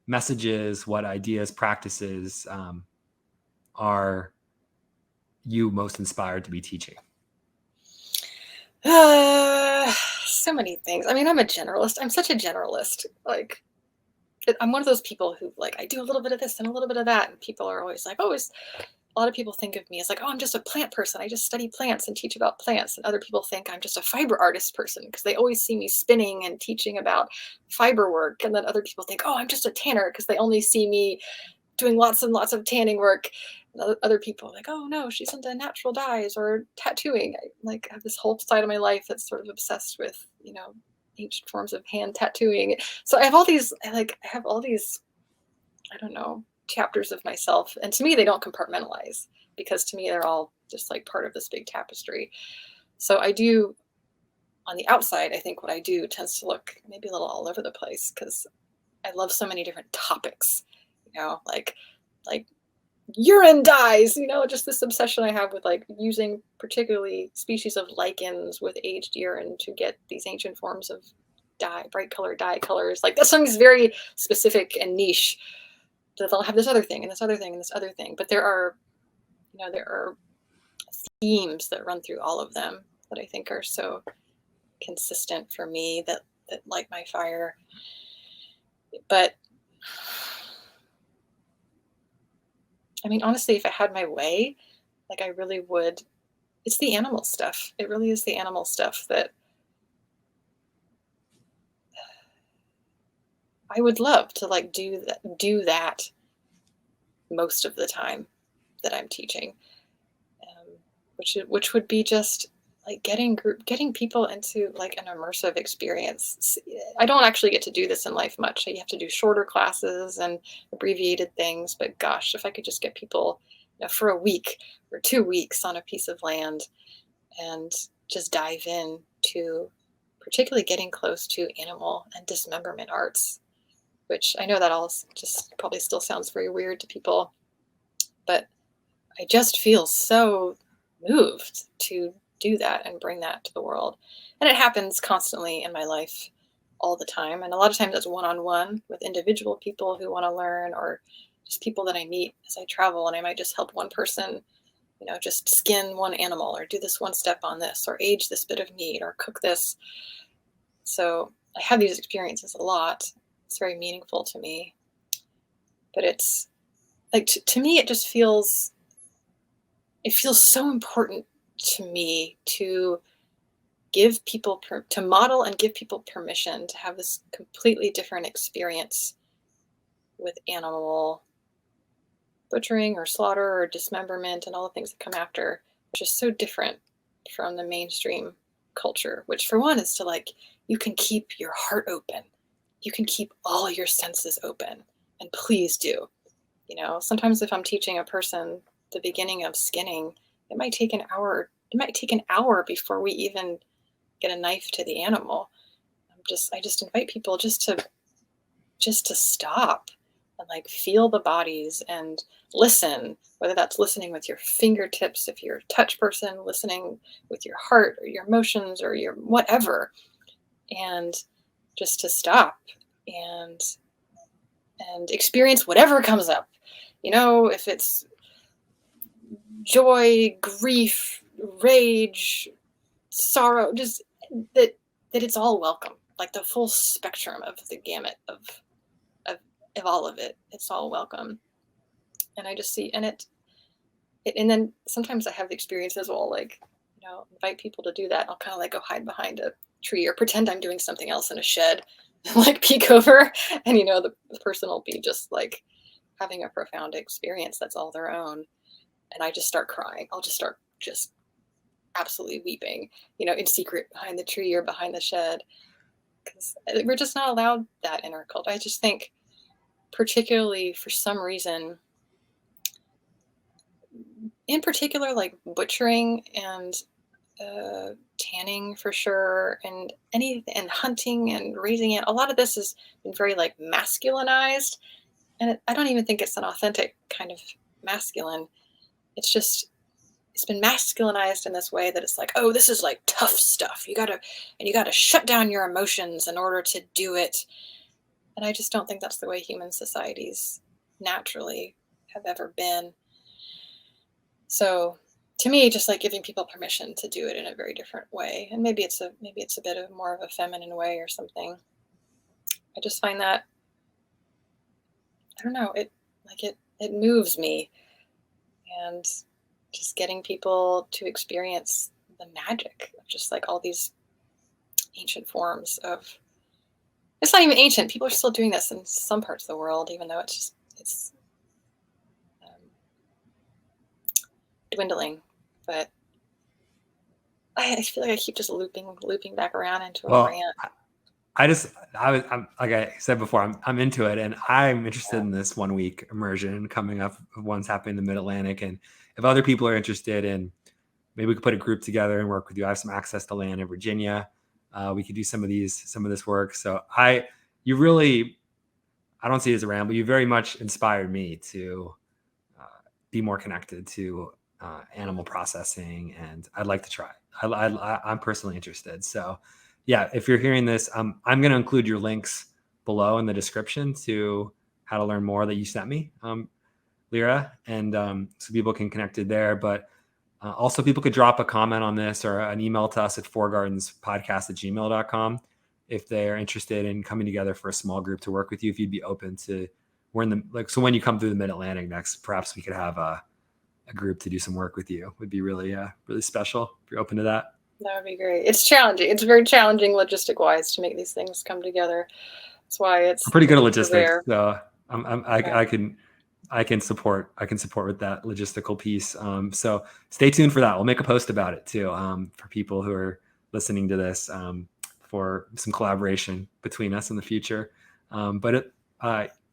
[SPEAKER 1] messages, what ideas, practices are you most inspired to be teaching?
[SPEAKER 3] So many things. I'm a generalist. I'm such a generalist. Like, I'm one of those people who, like, I do a little bit of this and a little bit of that, and people are always like, "Oh, a lot of people think of me as like, oh, I'm just a plant person. I just study plants and teach about plants. And other people think I'm just a fiber artist person because they always see me spinning and teaching about fiber work. And then other people think, oh, I'm just a tanner because they only see me doing lots and lots of tanning work. And other people are like, oh no, she's into natural dyes or tattooing. I have this whole side of my life that's sort of obsessed with, ancient forms of hand tattooing. So I have all these, I have all these, I don't know, chapters of myself. And to me, they don't compartmentalize because to me, they're all just like part of this big tapestry. So I do, on the outside, I think what I do tends to look maybe a little all over the place because I love so many different topics, like urine dyes, just this obsession I have with like using particularly species of lichens with aged urine to get these ancient forms of dye, bright color dye colors. Like that's something very specific and niche. That they'll have this other thing and this other thing and this other thing. But there are themes that run through all of them that I think are so consistent for me that light my fire. But I mean, honestly, if I had my way, like I really would, it's the animal stuff. It really is the animal stuff that I would love to like do that most of the time that I'm teaching, which would be just like getting people into like an immersive experience. I don't actually get to do this in life much. You have to do shorter classes and abbreviated things, but gosh, if I could just get people for a week or 2 weeks on a piece of land and just dive in to particularly getting close to animal and dismemberment arts, which I know that all just probably still sounds very weird to people, but I just feel so moved to do that and bring that to the world. And it happens constantly in my life all the time. And a lot of times it's one-on-one with individual people who want to learn, or just people that I meet as I travel, and I might just help one person, just skin one animal or do this one step on this or age this bit of meat or cook this. So I have these experiences a lot. It's very meaningful to me, but it's like, to me, it feels so important to me to give people, to model and give people permission to have this completely different experience with animal butchering or slaughter or dismemberment and all the things that come after, which is so different from the mainstream culture, which for one is to like, you can keep your heart open. You can keep all your senses open, and please do. Sometimes if I'm teaching a person the beginning of skinning, it might take an hour. It might take an hour before we even get a knife to the animal. I just invite people just to stop and like feel the bodies and listen, whether that's listening with your fingertips, if you're a touch person, listening with your heart or your emotions or your whatever, and just to stop and experience whatever comes up. If it's joy, grief, rage, sorrow, just that it's all welcome, like the full spectrum of the gamut of all of it. It's all welcome. And I just see, and and then sometimes I have the experience as well, like, invite people to do that. I'll kind of like go hide behind a tree or pretend I'm doing something else in a shed and like peek over, and the person will be just like having a profound experience that's all their own. And I just start crying. I'll just start just absolutely weeping, in secret behind the tree or behind the shed, because we're just not allowed that in our culture. I just think, particularly for some reason, in particular, like butchering and tanning for sure, and hunting and raising it. A lot of this has been very like masculinized, and I don't even think it's an authentic kind of masculine. It's been masculinized in this way that it's like, oh, this is like tough stuff. You gotta shut down your emotions in order to do it. And I just don't think that's the way human societies naturally have ever been. So to me, just like giving people permission to do it in a very different way. And maybe it's a bit of more of a feminine way or something. I just find that, I don't know, it moves me. and just getting people to experience the magic of just like all these ancient forms of, it's not even ancient. People are still doing this in some parts of the world, even though it's dwindling. But I feel like I keep just looping back around into a rant.
[SPEAKER 1] I'm like I said before, I'm into it, and I'm interested in this 1 week immersion coming up. One's happening in the Mid-Atlantic, and if other people are interested in, maybe we could put a group together and work with you. I have some access to land in Virginia. We could do some of this work. So I don't see it as a ramble. You very much inspired me to be more connected to animal processing, and I'd like to try. I'm personally interested. So yeah, if you're hearing this, I'm going to include your links below in the description to how to learn more that you sent me, Lyrra, and so people can connect there. But also people could drop a comment on this or an email to us at fourgardenspodcast@gmail.com if they're interested in coming together for a small group to work with you. If you'd be open to, so when you come through the Mid-Atlantic next, perhaps we could have a group to do some work with you. Would be really special if you're open to that.
[SPEAKER 3] That would be great. It's challenging. It's very challenging logistic wise to make these things come together. That's why I'm
[SPEAKER 1] pretty good at logistics.
[SPEAKER 3] Rare.
[SPEAKER 1] So I can support with that logistical piece. So stay tuned for that. We'll make a post about it too, for people who are listening to this, for some collaboration between us in the future. But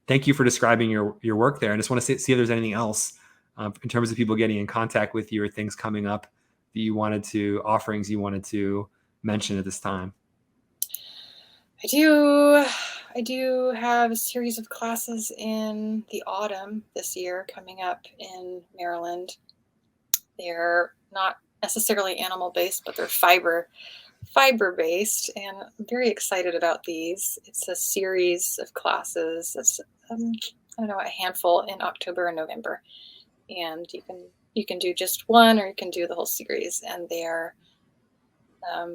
[SPEAKER 1] thank you for describing your work there. I just want to see if there's anything else in terms of people getting in contact with you or things coming up that offerings you wanted to mention at this time.
[SPEAKER 3] I do have a series of classes in the autumn this year coming up in Maryland. They're not necessarily animal based, but they're fiber based, and I'm very excited about these. It's a series of classes. It's a handful in October and November, and you can do just one or you can do the whole series, and they're a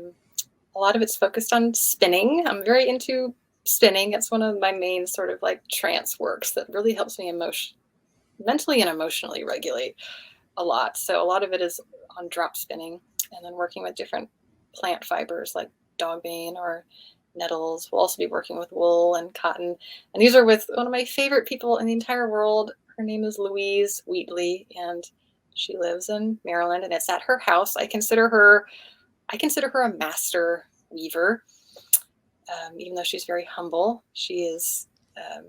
[SPEAKER 3] lot of it's focused on spinning. I'm very into spinning. It's one of my main sort of like trance works that really helps me mentally and emotionally regulate a lot. So a lot of it is on drop spinning, and then working with different plant fibers like dogbane or nettles. We'll also be working with wool and cotton. And these are with one of my favorite people in the entire world. Her name is Louise Wheatley, and she lives in Maryland, and it's at her house. I consider her a master weaver, even though she's very humble. She is, I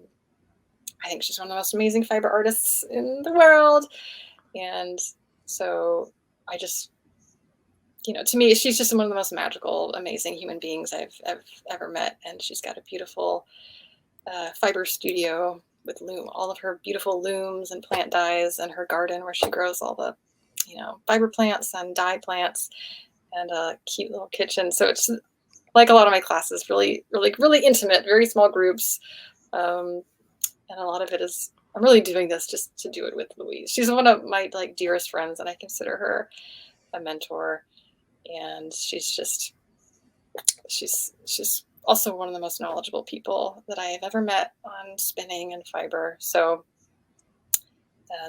[SPEAKER 3] think she's one of the most amazing fiber artists in the world. And so I just, to me, she's just one of the most magical, amazing human beings I've ever met. And she's got a beautiful fiber studio with all of her beautiful looms and plant dyes, and her garden where she grows all the, fiber plants and dye plants, and a cute little kitchen. So it's like a lot of my classes, really, really, really intimate, very small groups. And a lot of it is, I'm really doing this just to do it with Louise. She's one of my dearest friends, and I consider her a mentor. And she's also one of the most knowledgeable people that I have ever met on spinning and fiber. So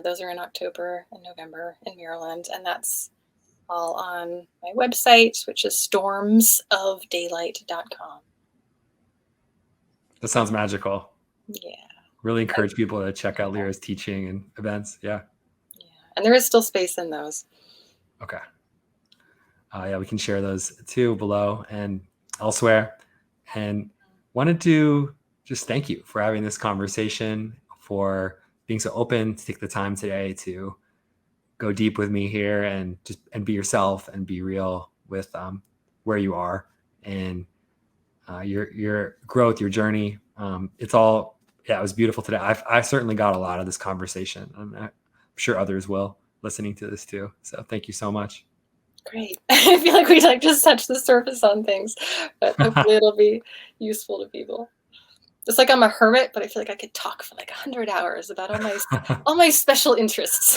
[SPEAKER 3] those are in October and November in Maryland, and that's all on my website, which is stormsofdaylight.com.
[SPEAKER 1] That sounds magical.
[SPEAKER 3] Yeah.
[SPEAKER 1] Really encourage people to check out Lyrra's teaching and events. Yeah.
[SPEAKER 3] Yeah. And there is still space in those.
[SPEAKER 1] Okay. Yeah, we can share those too below and elsewhere. And wanted to just thank you for having this conversation, for being so open to take the time today to go deep with me here and be yourself and be real with where you are and your growth, your journey. It was beautiful today. I certainly got a lot of this conversation. I'm sure others will, listening to this too. So thank you so much.
[SPEAKER 3] Great. I feel like we just touched the surface on things, but hopefully it'll be useful to people. It's like I'm a hermit, but I feel like I could talk for 100 hours about all my special interests.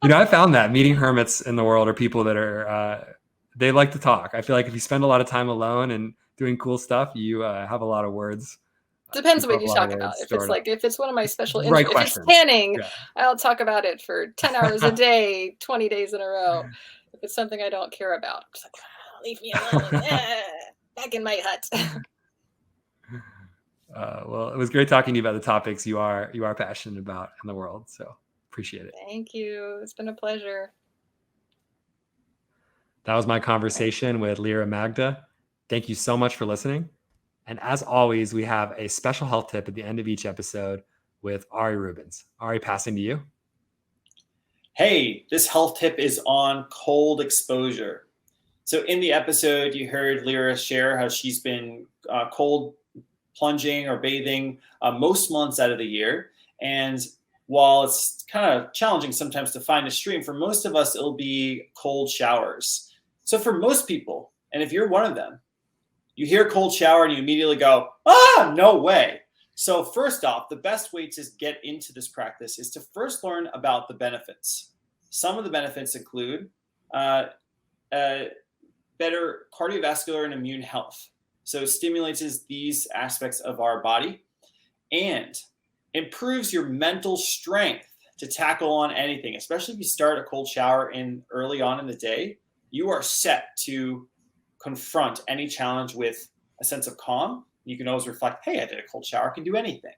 [SPEAKER 1] I found that meeting hermits in the world are people that are, they like to talk. I feel like if you spend a lot of time alone and doing cool stuff, you have a lot of words
[SPEAKER 3] Depends
[SPEAKER 1] keep
[SPEAKER 3] what
[SPEAKER 1] a
[SPEAKER 3] you
[SPEAKER 1] lot of
[SPEAKER 3] talk
[SPEAKER 1] it
[SPEAKER 3] about.
[SPEAKER 1] stored up.
[SPEAKER 3] If it's one of my special
[SPEAKER 1] Right
[SPEAKER 3] if it's
[SPEAKER 1] questions.
[SPEAKER 3] tanning,
[SPEAKER 1] Yeah.
[SPEAKER 3] I'll talk about it for 10 hours a day, 20 days in a row. If it's something I don't care about, it's like, leave me alone. Back in my hut.
[SPEAKER 1] Well, it was great talking to you about the topics you are passionate about in the world. So appreciate it.
[SPEAKER 3] Thank you. It's been a pleasure.
[SPEAKER 1] That was my conversation with Lyrra Magda. Thank you so much for listening. And as always, we have a special health tip at the end of each episode with Ari Rubens. Ari, passing to you.
[SPEAKER 2] Hey, this health tip is on cold exposure. So in the episode, you heard Lyrra share how she's been cold plunging or bathing most months out of the year. And while it's kind of challenging sometimes to find a stream, for most of us, it'll be cold showers. So for most people, and if you're one of them, you hear cold shower and you immediately go, no way. So first off, the best way to get into this practice is to first learn about the benefits. Some of the benefits include better cardiovascular and immune health. So it stimulates these aspects of our body and improves your mental strength to tackle on anything, especially if you start a cold shower early on in the day. You are set to confront any challenge with a sense of calm. You can always reflect, hey, I did a cold shower, I can do anything.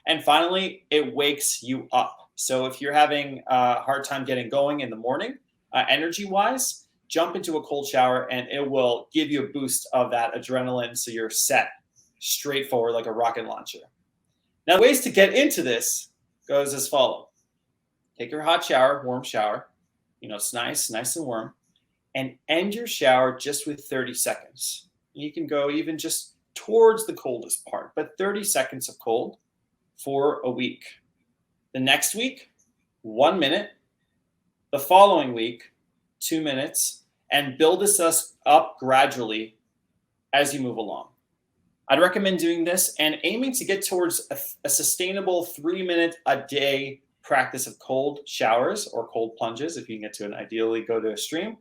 [SPEAKER 2] And finally, it wakes you up. So if you're having a hard time getting going in the morning, energy-wise, jump into a cold shower and it will give you a boost of that adrenaline so you're set straightforward like a rocket launcher. Now, ways to get into this goes as follows. Take your hot shower, warm shower, it's nice and warm, and end your shower just with 30 seconds. You can go even just towards the coldest part, but 30 seconds of cold for a week. The next week, 1 minute. The following week, 2 minutes, and build this up gradually as you move along. I'd recommend doing this and aiming to get towards a sustainable 3-minute a day practice of cold showers or cold plunges, if you can get to an ideally go to a stream.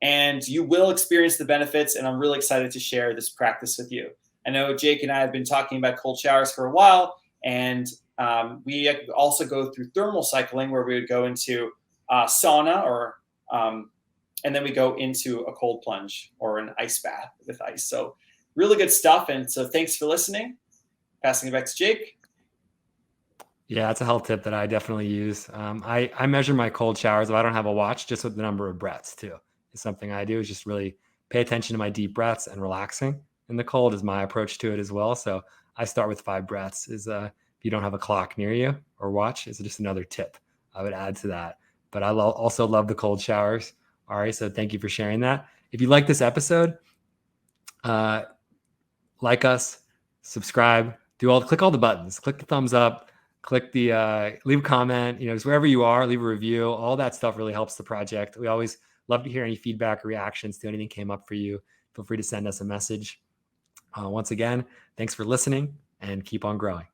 [SPEAKER 2] And you will experience the benefits, and I'm really excited to share this practice with you. I know Jake and I have been talking about cold showers for a while, and we also go through thermal cycling where we would go into sauna and then we go into a cold plunge or an ice bath with ice. So really good stuff. And so thanks for listening. Passing it back to Jake.
[SPEAKER 1] Yeah, it's a health tip that I definitely use. I measure my cold showers if I don't have a watch, just with the number of breaths too. It's something I do is just really pay attention to my deep breaths and relaxing. And the cold is my approach to it as well. So I start with 5 breaths. If you don't have a clock near you or watch, it's just another tip I would add to that. But I also love the cold showers. Ari, so thank you for sharing that. If you like this episode, like us, subscribe, click all the buttons, click the thumbs up, click the leave a comment, just wherever you are, leave a review. All that stuff really helps the project. We always love to hear any feedback or reactions to anything came up for you. Feel free to send us a message. Once again, thanks for listening and keep on growing.